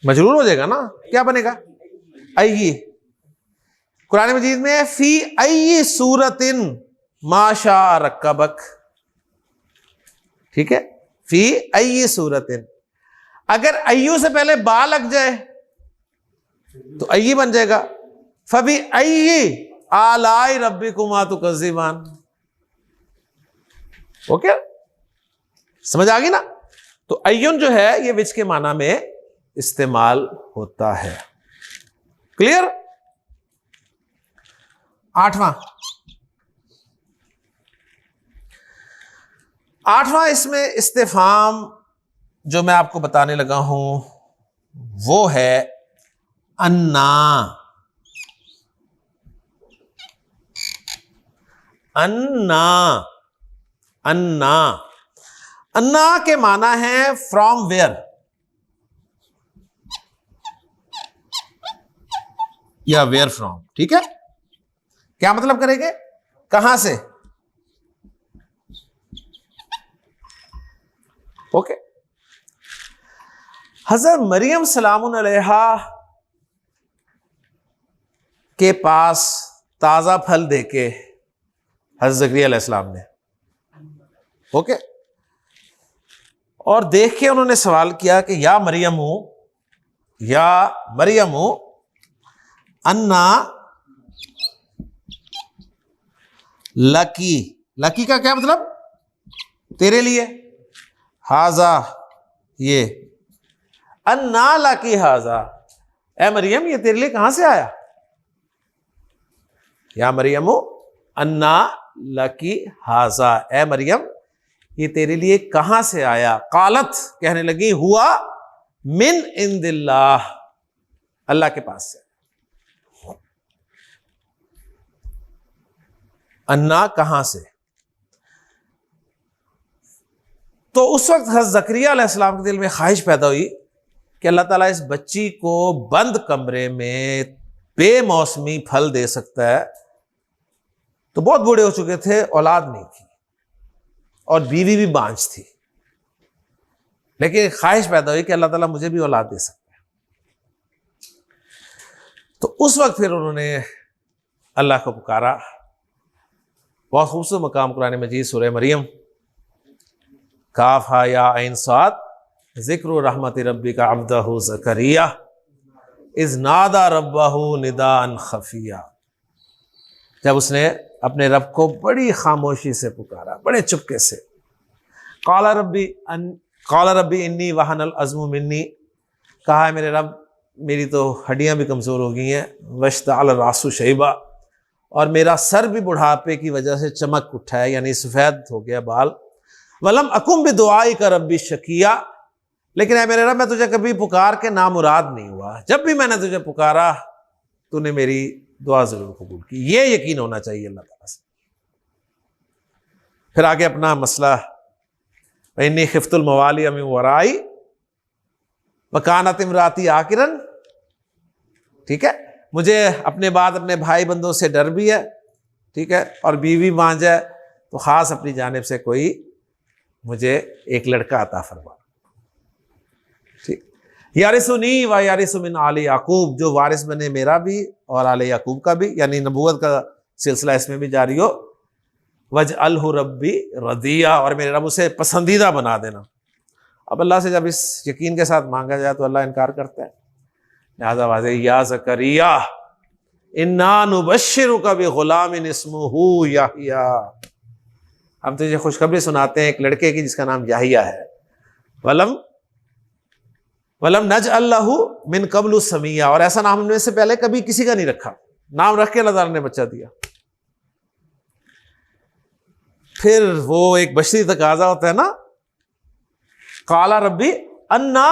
[SPEAKER 1] मजरूर हो जाएगा ना, क्या बनेगा, अय्यी। कुरान मजीद में फी अय्यी सूरतिन माशा रक्कबक, ठीक है, फी अय्यी सूरतिन। अगर अय्यू से पहले बा लग जाए तो अय्यी बन जाएगा, फबी अय्यी आलाई रब्बिकुमा तुकज़्ज़िबान। ओके, समझ आ गई ना? तो अय्युन जो है ये विच के माना में इस्तेमाल होता है। क्लियर? आठवां इसमें इस्तिफाम जो मैं आपको बताने लगा हूं वो है अन्ना। अन्ना, अन्ना, अन्ना के माना है फ्रॉम वेयर, या वेयर फ्रॉम। ठीक है, क्या मतलब करेंगे? कहां से? ओके। हजरत मरियम सलामुन अलैहा के पास ताजा फल देके हजरत ज़करिया अलैहिस्सलाम ने, ओके, और देख के उन्होंने सवाल किया कि या मरियमु, या मरियमु अन्ना लकी। लकी का क्या मतलब? तेरे लिए। हाजा, ये अन्ना लकी हाजा, ए मरियम ये तेरे लिए कहां से आया? या मरियमु अन्ना लकी हाजा, ए मरियम ये तेरे लिए कहां से आया? कालत, कहने लगी, हुआ मिन इंदिल्लाह, अल्लाह के पास से। अन्ना कहां से? तो उस वक्त हज़रत ज़करिया अलैहिस्सलाम के दिल में ख्वाहिश पैदा हुई कि अल्लाह ताला इस बच्ची को बंद कमरे में बेमौसमी फल दे सकता है। तो बहुत बूढ़े हो चुके थे, औलाद नहीं थी, और बीवी भी बांझ थी, लेकिन ख्वाहिश पैदा हुई कि अल्लाह ताला मुझे भी औलाद दे सकता है। तो उस वक्त फिर उन्होंने अल्लाह को पुकारा। बहुत खूबसूरत मकाम कुरान मजीद सूरह मरियम, काफ हा या ऐन साद, ज़िक्र रहमति रब्बिका अब्दहु ज़करिया इज़ नादा रब्बहु निदान खफिया। जब उसने अपने रब को बड़ी खामोशी से पुकारा, बड़े चुपके से। काला रब्बी इन्नी वहनल अज़्मु मिन्नी, कहा है मेरे रब मेरी तो हड्डियां भी कमज़ोर हो गई हैं, वश्तअल रासु शैबा, और मेरा सर भी बुढ़ापे की वजह से चमक उठा है, यानी सफ़ेद हो गया बाल। वलम अकुम बि दुआई का रब्बी शकिया, लेकिन है मेरे रब मैं तुझे कभी पुकार के नामुराद नहीं हुआ। जब भी मैंने तुझे पुकारा तूने मेरी दुआ जरूर कबूल की। ये यकीन होना चाहिए अल्लाह ताला से। फिर आगे अपना मसला, इन्नी खिफ्तुल मवाली मिन वराई वकानत इमराती आकिरन। ठीक है, मुझे अपने बाद अपने भाई बंदों से डर भी है, ठीक है, और बीवी बांझ है, तो खास अपनी जानिब से कोई मुझे एक लड़का अता फरमा। ठीक, यारिसुनी व यारिसु मिन आले याकूब, जो वारिस बने मेरा भी और आले याकूब का भी, यानी नबूवत का सिलसिला इसमें भी जारी हो। वजअलहु रब्बी रदिया, और मेरे रब उसे पसंदीदा बना देना। अब अल्लाह से जब इस यकीन के साथ मांगा जाए तो अल्लाह इनकार करता है। लिहाजा वाज़े, या ज़करिया इन्ना नुबश्शिरुका बिग़ुलामिन इस्मुहु याहिया, हम तुझे खुशखबरी सुनाते हैं एक लड़के की जिसका नाम याहिया है। वलम नजअल लहू मिन क़ब्लु समिया, और ऐसा नाम हमने से पहले कभी किसी का नहीं रखा, नाम रख के अल्लाह ताला ने बच्चा दिया। फिर वो एक बशरी तकाजा होता है ना, काला रब्बी अन्ना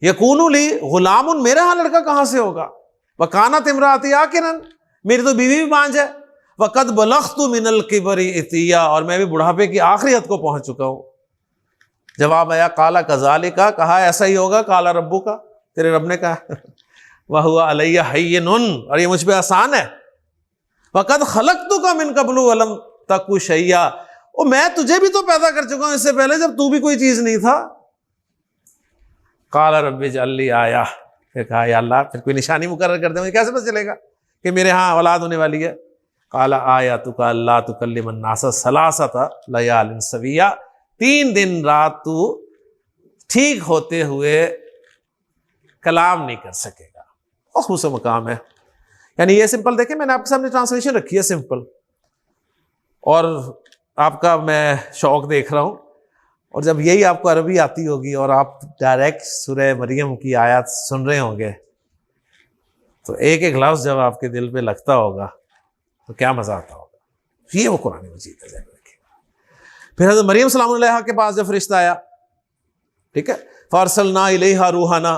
[SPEAKER 1] यकूनु ली गुलामुन, मेरे यहाँ लड़का कहाँ से होगा? वकानत इमराती आकिरन, मेरी तो बीवी भी बांझ है। वक़द बलग़तु मिनल किबरी इतिया, और मैं भी बुढ़ापे की आखिरी हद को पहुंच चुका हूं। जवाब आया काला कज़ालिका, कहा ऐसा ही होगा, काला रब्बू का, तेरे रब ने कहा। वह हुआ अलैया हय्यनुन, और ये मुझ पे आसान है। वक़द खलक़तुका मिन क़ब्लु वलम तकु शैया, ओ मैं तुझे भी तो पैदा कर चुका हूं इससे पहले, जब तू भी कोई चीज नहीं था। काला रब्बी जल्ली आया, फिर कहा या अल्लाह फिर कोई निशानी मुकर्रर कर दे, मुझे कैसे पता चलेगा कि मेरे यहाँ औलाद होने वाली है? काला आया तुका अल्लाह तुकल्लिमन नासा सलासता लयालिन सविया, 3 दिन रात तू ठीक होते हुए कलाम नहीं कर सकेगा। और खुश मकाम है, यानी ये सिंपल देखें, मैंने आपके सामने ट्रांसलेशन रखी है सिंपल, और आपका मैं शौक देख रहा हूं, और जब यही आपको अरबी आती होगी और आप डायरेक्ट सूरह मरियम की आयत सुन रहे होंगे, तो एक एक लफ्ज़ जब आपके दिल पे लगता होगा तो क्या मज़ा आता होगा। ये वो कुरान मजीद है, ज़हन रखिएगा। फिर हज़रत मरियम सलामुल्लाह अलैहा के पास जब फरिश्ता आया, ठीक है, फ़अरसलना इलैहा रूहाना,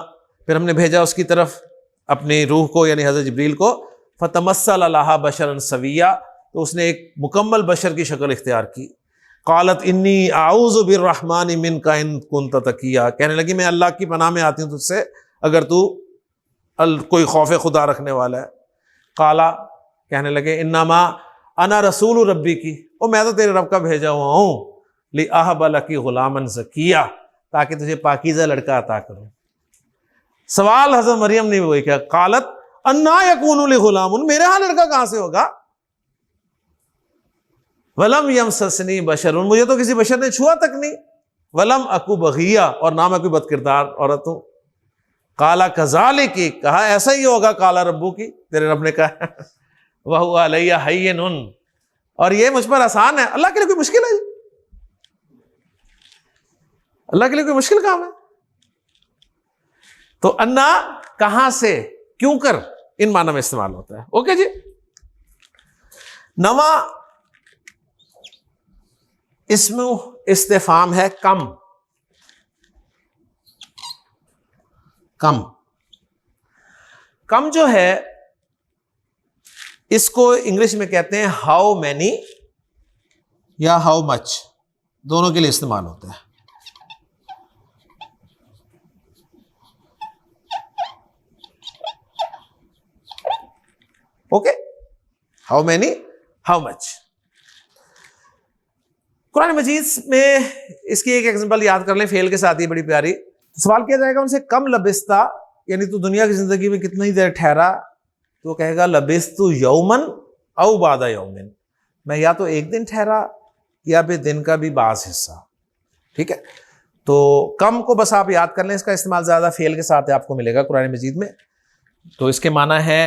[SPEAKER 1] फिर हमने भेजा उसकी तरफ अपनी रूह को, यानी हज़रत जिब्रील को। फ़तमस्सल लहा बशरन सविया, तो उसने एक मुकम्मल बशर की शक्ल इख्तियार की। क़ालत इन्नी आऊज़ु बिर्रहमानि मिनका इन कुन्त तक़िया, कहने लगी मैं अल्लाह की पनाह में आती हूँ तुझसे अगर तू कोई खौफ खुदा रखने वाला है। काला, कहने लगे इन्नमा अना रसूल रब्बी की, ओ मैं तो तेरे रब का भेजा हुआ हूँ, लि अहब लकी गुलामन ज़किया, ताकि तुझे पाकीज़ा लड़का अता करूँ। सवाल हज़रत मरियम ने वही किया, कालत अन्ना यकूनु लि गुलामुन, मेरे यहाँ लड़का कहाँ से होगा। वलम यमससनी बशरुन, मुझे तो किसी बशर ने छुआ तक नहीं। वलम अकु बगिया, और ना मैं कोई बदकिरदार औरत हूँ। काला कज़ालिक की, कहा ऐसा ही होगा, काला रब्बू की, तेरे रब ने कहा, वह हुआ अलैया हय्यिनुन, और ये मुझ पर आसान है। अल्लाह के लिए कोई मुश्किल है? अल्लाह के लिए कोई मुश्किल काम है? तो अन्ना कहां से, क्यों कर, इन माना में इस्तेमाल होता है। ओके जी। नवा इसमें इस्तिफाम है कम। कम, कम जो है इसको इंग्लिश में कहते हैं हाउ मैनी या हाउ मच, दोनों के लिए इस्तेमाल होता है। Okay, how many, how much. कुरान मजीद में इसकी एक एग्जांपल याद कर लें, फेल के साथ ही, बड़ी प्यारी। सवाल किया जाएगा उनसे, कम लबिस्ता, यानी तू दुनिया की जिंदगी में कितनी देर ठहरा, तो कहेगा लबिस्तु यौमन औ बादा यौमिन, मैं या तो एक दिन ठहरा या फिर दिन का भी बाज़ हिस्सा। ठीक है, तो कम को बस आप याद कर लें, इसका इस्तेमाल ज़्यादा फेल के साथ आपको मिलेगा कुरान मजीद में। तो इसके माना है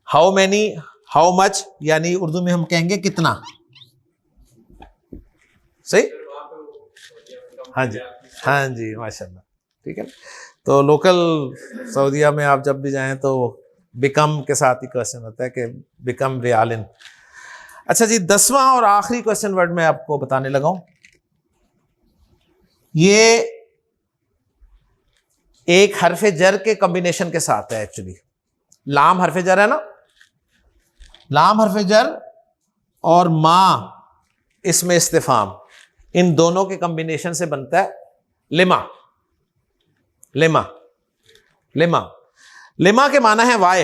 [SPEAKER 1] हाउ मैनी, हाउ मच, यानी उर्दू में हम कहेंगे कितना। सही, हाँ जी, हाँ जी, माशाल्लाह। ठीक है, तो लोकल सऊदीया में आप जब भी जाएं तो बिकम के साथ ही क्वेश्चन होता है कि बिकम रियालिन। अच्छा जी, 10वां और आखिरी क्वेश्चन वर्ड मैं आपको बताने लगा हूं। ये एक हरफ जर के कॉम्बिनेशन के साथ है। एक्चुअली लाम हरफ जर है ना, लाम हरफ जर और मां इसमें इस्तिफाम, इन दोनों के कॉम्बिनेशन से बनता है लिमा। लिमा, लिमा, लिमा के माना है वाय,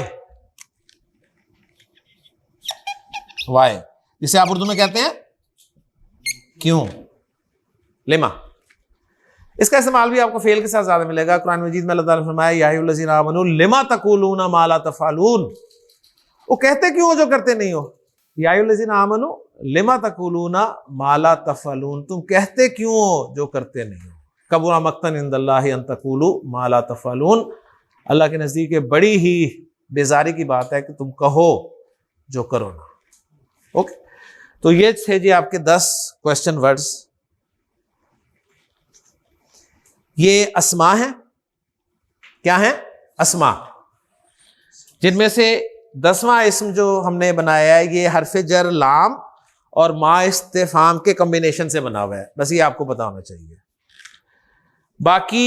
[SPEAKER 1] वाय, जिसे आप उर्दू में कहते हैं क्यों। लिमा, इसका इस्तेमाल भी आपको फेल के साथ ज्यादा मिलेगा। कुरान मजीद में अल्लाह ताला ने फरमाया या अय्युहल्लज़ीना आमनू लिमा तक़ूलूना मा ला तफ़अलून, वो कहते क्यों हो जो करते नहीं हो। या अय्युहल्लज़ीना आमनू लिमा तक़ूलूना मा ला तफ़अलून, तुम कहते क्यों हो जो करते नहीं हो। कबुरा मक़तन इंदल्लाहि अन तक़ूलू मा ला तफ़अलून, अल्लाह के नज़दीक बड़ी ही बेजारी की बात है कि तुम कहो जो करो ना। ओके, तो ये थे जी आपके 10 क्वेश्चन वर्ड्स। ये अस्मा है, क्या है, अस्मा, जिनमें से 10वां इस्म जो हमने बनाया है ये हरफ जर लाम और मा इस्तिफाम के कॉम्बिनेशन से बना हुआ है। बस ये आपको पता होना चाहिए। बाकी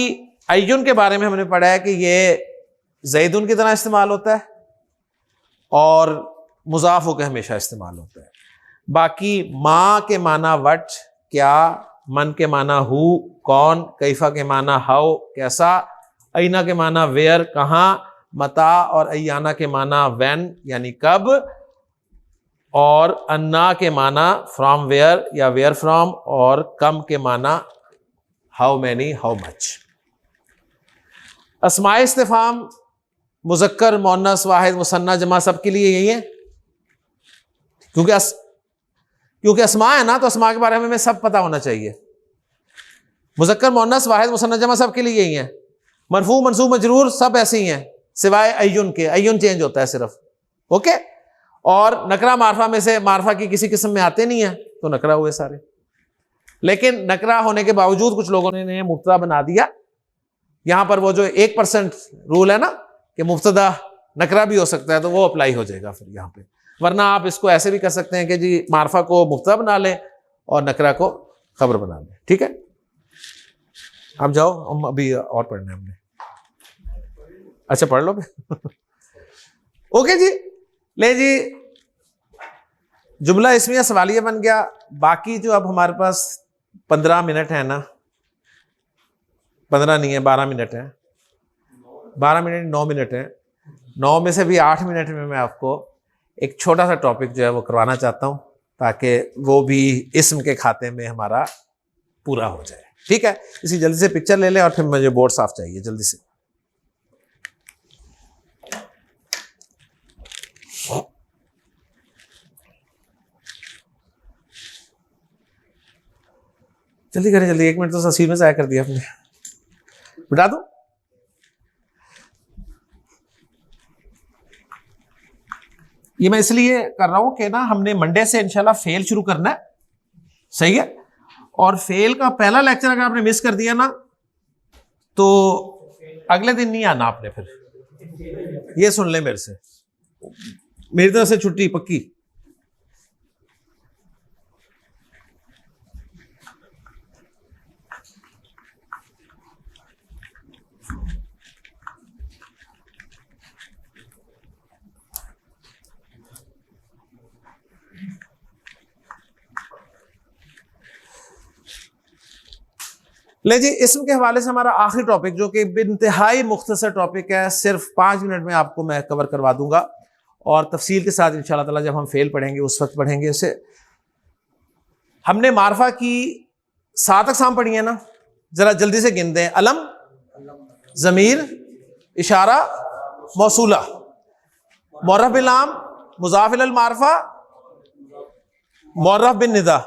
[SPEAKER 1] अय्युन के बारे में हमने पढ़ा है कि ये ज़ैदुन की तरह इस्तेमाल होता है और मुज़ाफ होकर हमेशा इस्तेमाल होता है। बाकी माँ के माना वट, क्या, मन के माना हु, कौन, कैफा के माना हाउ, कैसा, ऐना के माना वेयर, कहाँ, मता और अय्याना के माना व्हेन यानी कब, और अन्ना के माना फ्रॉम वेयर या वेयर फ्रॉम, और कम के माना how many, how much. अस्माए इस्तिफाम मुज़क्कर, मुअन्नस, Wahid, Muthanna, जमा सबके लिए यही है, क्योंकि अस्मा है ना, तो अस्मा के बारे में हमें सब पता होना चाहिए। मुज़क्कर, मुअन्नस, वाहिद, मुसन्ना, जमा सबके लिए यही है। मरफू, मनसूब, मजरूर सब ऐसे ही हैं सिवाय अय्युन के। अय्युन चेंज होता है सिर्फ, ओके। और नकरा मारफा में से मारफा की किसी किस्म में आते नहीं है तो नकरा हुए सारे। लेकिन नकरा होने के बावजूद कुछ लोगों ने मुब्तदा बना दिया। यहां पर वो जो 1% रूल है ना कि मुब्तदा नकरा भी हो सकता है, तो वो अप्लाई हो जाएगा फिर यहां पे। वरना आप इसको ऐसे भी कर सकते हैं कि जी मारफा को मुब्तदा बना लें और नकरा को खबर बना लें। ठीक है, आप जाओ, हम अभी और पढ़ना है हमने। अच्छा पढ़ लो ओके जी, ले जी, जुमला इसमिया सवालिया बन गया। बाकी जो अब हमारे पास 15 मिनट है ना, 15 नहीं है, 12 मिनट है, 12 मिनट 9 मिनट है, 9 में से भी 8 मिनट में मैं आपको एक छोटा सा टॉपिक जो है वो करवाना चाहता हूं, ताकि वो भी इस्म के खाते में हमारा पूरा हो जाए। ठीक है, इसी जल्दी से पिक्चर ले लें और फिर मुझे बोर्ड साफ चाहिए जल्दी से। जल्दी करें, जल्दी, 1 मिनट तो तस्वीर में ज़ाया कर दिया आपने, बिठा दो। ये मैं इसलिए कर रहा हूं कि ना हमने मंडे से इंशाल्लाह फेल शुरू करना है, सही है। और फेल का पहला लेक्चर अगर आपने मिस कर दिया ना तो अगले दिन नहीं आना आपने फिर। ये सुन ले मेरे से, मेरी तरफ से छुट्टी पक्की। ले जी, इसम के हवाले से हमारा आखिरी टॉपिक जो कि इंतहाई मुख्तसर टॉपिक है, सिर्फ 5 मिनट में आपको मैं कवर करवा दूंगा और तफसील के साथ इंशाल्लाह ताला जब हम फेल पढ़ेंगे उस वक्त पढ़ेंगे इसे। हमने मारफा की 7 अक़साम पढ़ी है ना, जरा जल्दी से गिन दें। अलम, ज़मीर, इशारा, मौसूला, मुअर्रफ बिल आम, मुज़ाफ इलल मारफा, मुअर्रफ बिन निदा,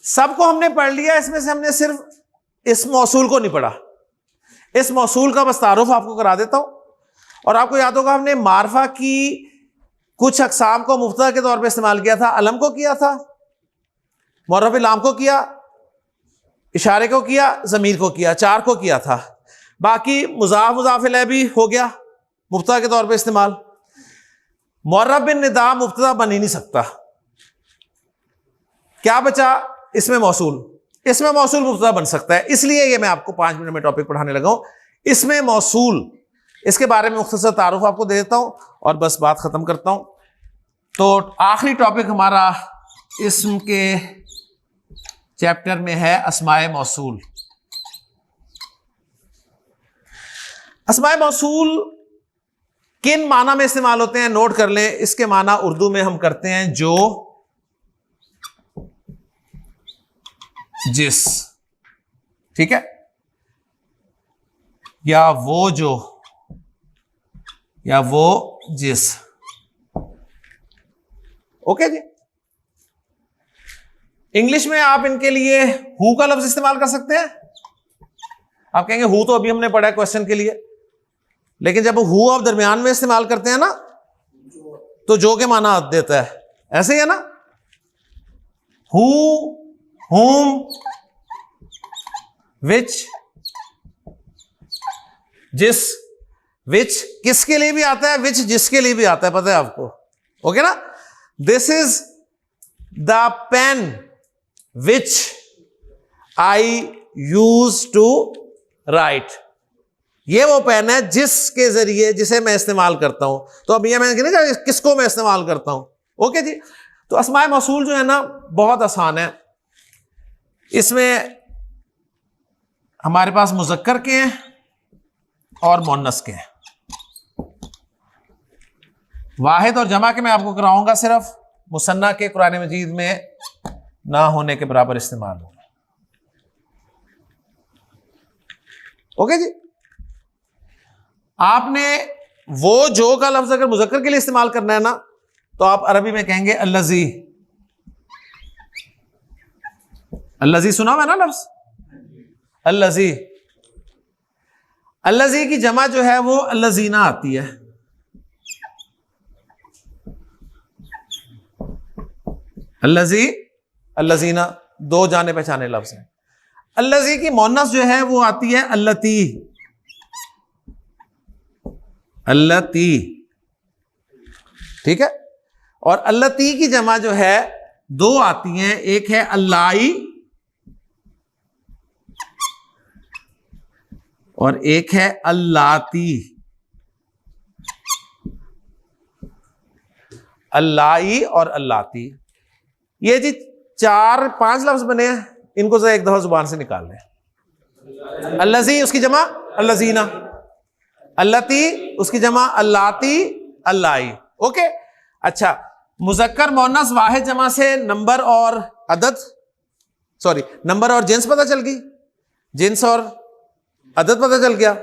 [SPEAKER 1] सबको हमने पढ़ लिया। इसमें से हमने सिर्फ इस मौसूल को नहीं पढ़ा। इस मौसूल का बस तारुफ आपको करा देता हूं। और आपको याद होगा हमने मारफा की कुछ अक़साम को मुफ्तदा के तौर पे इस्तेमाल किया था। अलम को किया था, मुअर्रफ बिल आम को किया, इशारे को किया, ज़मीर को किया, 4 को किया था। बाकी मुज़ाफ, मुज़ाफ इलैह भी हो गया मुफ्तदा के तौर पे इस्तेमाल। मुअर्रफ बिन निदा मुफ्तदा बन ही नहीं सकता। क्या बचा? इसमें मौसूल। इसमें मौसूल मुफ्तदा बन सकता है, इसलिए ये मैं आपको 5 मिनट में टॉपिक पढ़ाने लगा हूं। इसमें मौसूल, इसके बारे में मुख्तसर तारुफ आपको दे देता हूं और बस बात खत्म करता हूं। तो आखिरी टॉपिक हमारा इस्म के चैप्टर में है अस्माए मौसूल। अस्माए मौसूल किन माना में इस्तेमाल होते हैं नोट कर लें। इसके माना उर्दू में हम करते हैं जो, जिस, ठीक है, या वो जो, या वो जिस। ओके जी। इंग्लिश में आप इनके लिए हु का लफ्ज इस्तेमाल कर सकते हैं। आप कहेंगे हु तो अभी हमने पढ़ा है क्वेश्चन के लिए, लेकिन जब हु आप दरमियान में इस्तेमाल करते हैं ना तो जो के माना देता है, ऐसे ही है ना। हु, whom, which, जिस, which किसके लिए भी आता है, which जिसके लिए भी आता है, पता है आपको। ओके ना। This is the pen which I use to write। ये वो पेन है जिसके जरिए, जिसे मैं इस्तेमाल करता हूं। तो अब ये मैंने कहा किसको मैं इस्तेमाल करता हूं। ओके जी। तो अस्माए मौसूल जो है ना बहुत आसान है। इसमें हमारे पास मुज़क्कर के हैं और मुअन्नस के हैं। वाहिद और जमा के मैं आपको कराऊंगा सिर्फ, मुसन्ना के कुरान मजीद में ना होने के बराबर इस्तेमाल होगा। ओके जी। आपने वो जो का लफ्ज अगर मुज़क्कर के लिए इस्तेमाल करना है ना तो आप अरबी में कहेंगे अल्लज़ी। अल्लज़ी सुना हुआ है ना लफ्ज, अल्लज़ी। अल्लज़ी की जमा जो है वो अल्लज़ीना आती है। अल्लजी, अल्लजीना, दो जाने पहचाने लफ्ज हैं। अल्लजी की मोनस जो है वो आती है अल्लती, अल्लती, ठीक है। और अल्लती की जमा जो है दो आती हैं, एक है अल्लाई और एक है अल्लाती। अल्लाई और अल्लाती, ये जी 4-5 लफ्ज बने हैं, इनको जरा एक दफा जुबान से निकाल लें। अल्लजी उसकी जमा अल्लजीना, अल्लती उसकी जमा अल्लाती, अल्लाई। ओके, अच्छा, मुजक्कर मोनस वाहिद जमा से नंबर और अदद, सॉरी नंबर और जिन्स पता चल गई, जिन्स और अदद पता चल गया।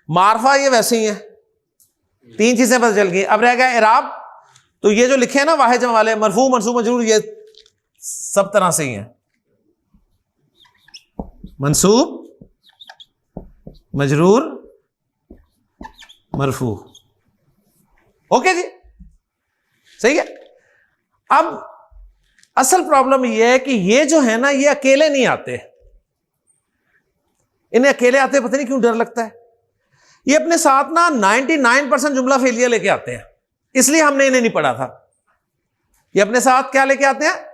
[SPEAKER 1] मारफा ये वैसे ही है, 3 चीजें पता चल गई। अब रह गया इराब, तो ये जो लिखे हैं ना वाहिद जमा वाले, मरफू मनसूब मजरूर, ये सब तरह से ही है, मंसूब मजरूर मरफू। ओके जी, सही है। अब असल प्रॉब्लम यह है कि ये जो है ना, ये अकेले नहीं आते, इन्हें अकेले आते पता नहीं क्यों डर लगता है। ये अपने साथ ना 99% जुमला फेलिया लेके आते हैं, इसलिए हमने इन्हें नहीं पढ़ा था। ये अपने साथ क्या लेके आते हैं?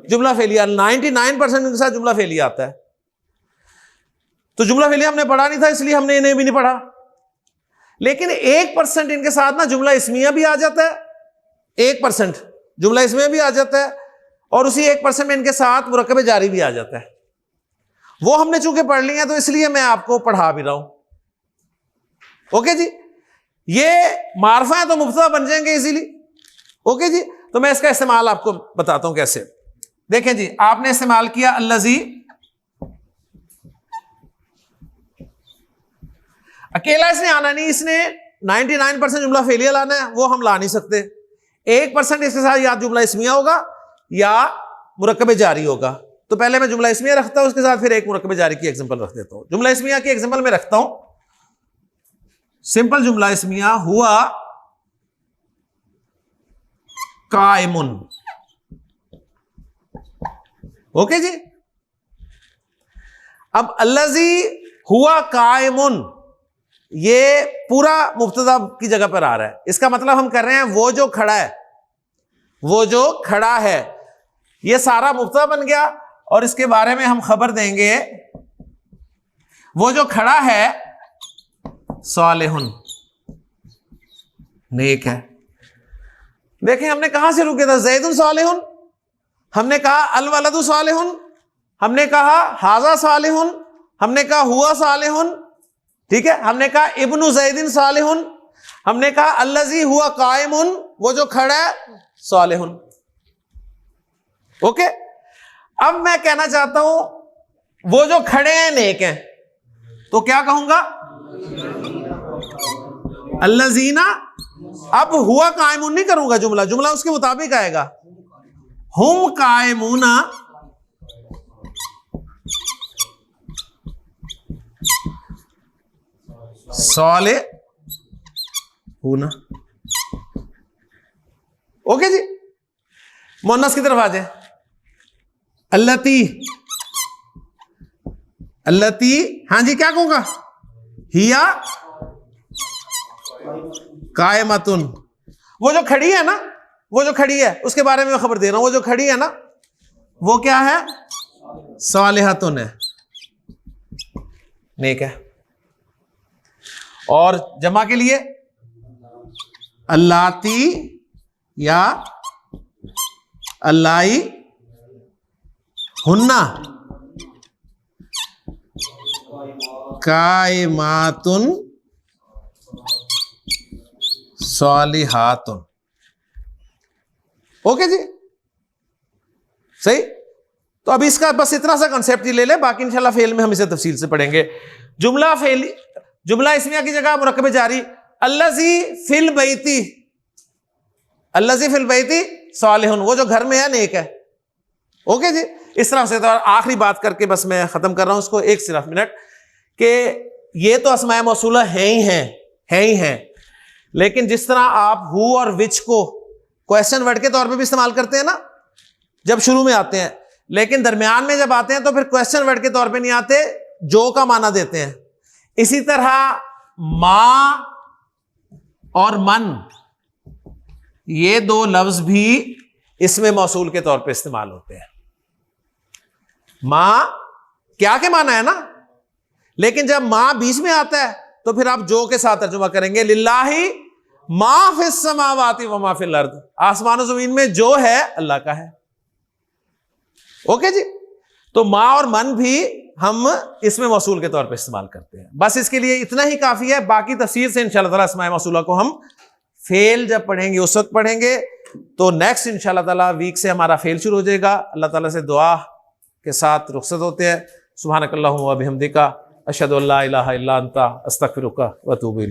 [SPEAKER 1] जुमला फेलिया। 99% इनके साथ जुमला फेलिया आता है। तो जुमला फेलिया हमने पढ़ा नहीं था, इसलिए हमने इन्हें भी नहीं पढ़ा। लेकिन 1% इनके साथ ना जुमला इस्मिया भी आ जाता है, 1% जुमला इस्मिया भी आ जाता है, और उसी 1% में इनके साथ मुरक्कब जारी भी आ जाता है। वो हमने चूंकि पढ़ लिया तो इसलिए मैं आपको पढ़ा भी रहा हूं। ओके जी, ये मारफा है तो मुब्तदा बन जाएंगे इजीली। ओके जी, तो मैं इसका इस्तेमाल आपको बताता हूं कैसे। देखें जी, आपने इस्तेमाल किया अल्लजी, अकेला इसने आना नहीं, इसने 99% जुमला फेलिया लाना है, वो हम ला नहीं सकते। 1% इसके साथ या जुमला इस्मिया होगा या मुरक्कब जारी होगा। तो पहले मैं जुमला इस्मिया रखता हूं, उसके साथ फिर एक मुरक्कब जारी की एग्जांपल रख देता हूं। जुमला इस्मिया की एग्जांपल में रखता हूं, सिंपल जुमला इस्मिया, हुआ कायमुन। ओके जी, अब अल्लजी हुआ कायमुन, ये पूरा मुब्तदा की जगह पर आ रहा है। इसका मतलब हम कर रहे हैं वो जो खड़ा है, वो जो खड़ा है, ये सारा मुब्तदा बन गया, और इसके बारे में हम खबर देंगे वो जो खड़ा है सालिहुन, नेक है। देखें, हमने कहां से रुके था? ज़ैदुन सालिहुन, हमने कहा अल वलदु सालिहुन, हमने कहा हाजा सालिहुन, हमने कहा हुआ सालिहुन, ठीक है, हमने कहा इब्नु ज़ैदिन सालिहुन, हमने कहा अल्लज़ी हुआ कायमुन, वो जो खड़ा है सालिहुन। ओके, अब मैं कहना चाहता हूं वो जो खड़े हैं नेक हैं, तो क्या कहूंगा? अल्लज़ीना। अब हुआ कायमुन नहीं करूंगा, जुमला जुमला उसके मुताबिक आएगा, हुम कायमुना सालिहुना। ओके जी, मुन्नस की तरफ आ जाए। अल्लती, अल्लती, हां जी, क्या कहूंगा? हिया कायमतुन, वो जो खड़ी है ना, वो जो खड़ी है उसके बारे में मैं खबर दे रहा हूं। वो जो खड़ी है ना, वो क्या है? सालिहतुन है, नेक है। और जमा के लिए अल्लाती या अल्लाई हुन्ना कायमातुन सालिहातुन। ओके जी, सही। तो अभी इसका बस इतना सा कंसेप्ट ही ले ले, बाकी इंशाल्लाह फेल में हम इसे तफसील से पढ़ेंगे। जुमला फेल, जुमला इस्मिया की जगह मुरक्कब जारी, अल्लज़ी फिल बैती, अल्लज़ी फिल बैती सालिहुन, वो जो घर में है नेक है। ओके जी, इस तरह से। तो आखिरी बात करके बस मैं खत्म कर रहा हूं इसको, एक सिर्फ मिनट, कि ये तो अस्माए मौसूला है ही हैं, लेकिन जिस तरह आप हु और विच को क्वेश्चन वर्ड के तौर पे भी इस्तेमाल करते हैं ना, जब शुरू में आते हैं, लेकिन दरमियान में जब आते हैं तो फिर क्वेश्चन वर्ड के तौर पे नहीं आते, जो का माना देते हैं। इसी तरह मां और मन, ये दो लफ्ज भी इसमें मौसूल के तौर पे इस्तेमाल होते हैं। मां क्या के माना है ना, लेकिन जब मां बीच में आता है तो फिर आप जो के साथ तर्जुमा करेंगे, लिल्लाही मा फिस समावाति व मा फिल अर्द, आसमान और जमीन में जो है अल्लाह का है। ओके जी, तो मां और मन भी हम इसमें मौसूल के तौर पे इस्तेमाल करते हैं। बस इसके लिए इतना ही काफी है, बाकी तफसीर से इंशाअल्लाह ताला अस्माए मौसूला को हम फेल जब पढ़ेंगे उस वक्त पढ़ेंगे। तो नेक्स्ट इंशाअल्लाह ताला वीक से हमारा फेल शुरू हो जाएगा। अल्लाह ताला से दुआ के साथ रुखसत होते हैं। सुब्हानकल्लाहुम्मा व बिहम्दिका अशहदु अल्ला इलाहा इल्ला अंता अस्तगफिरुका व अतूबु इलैक।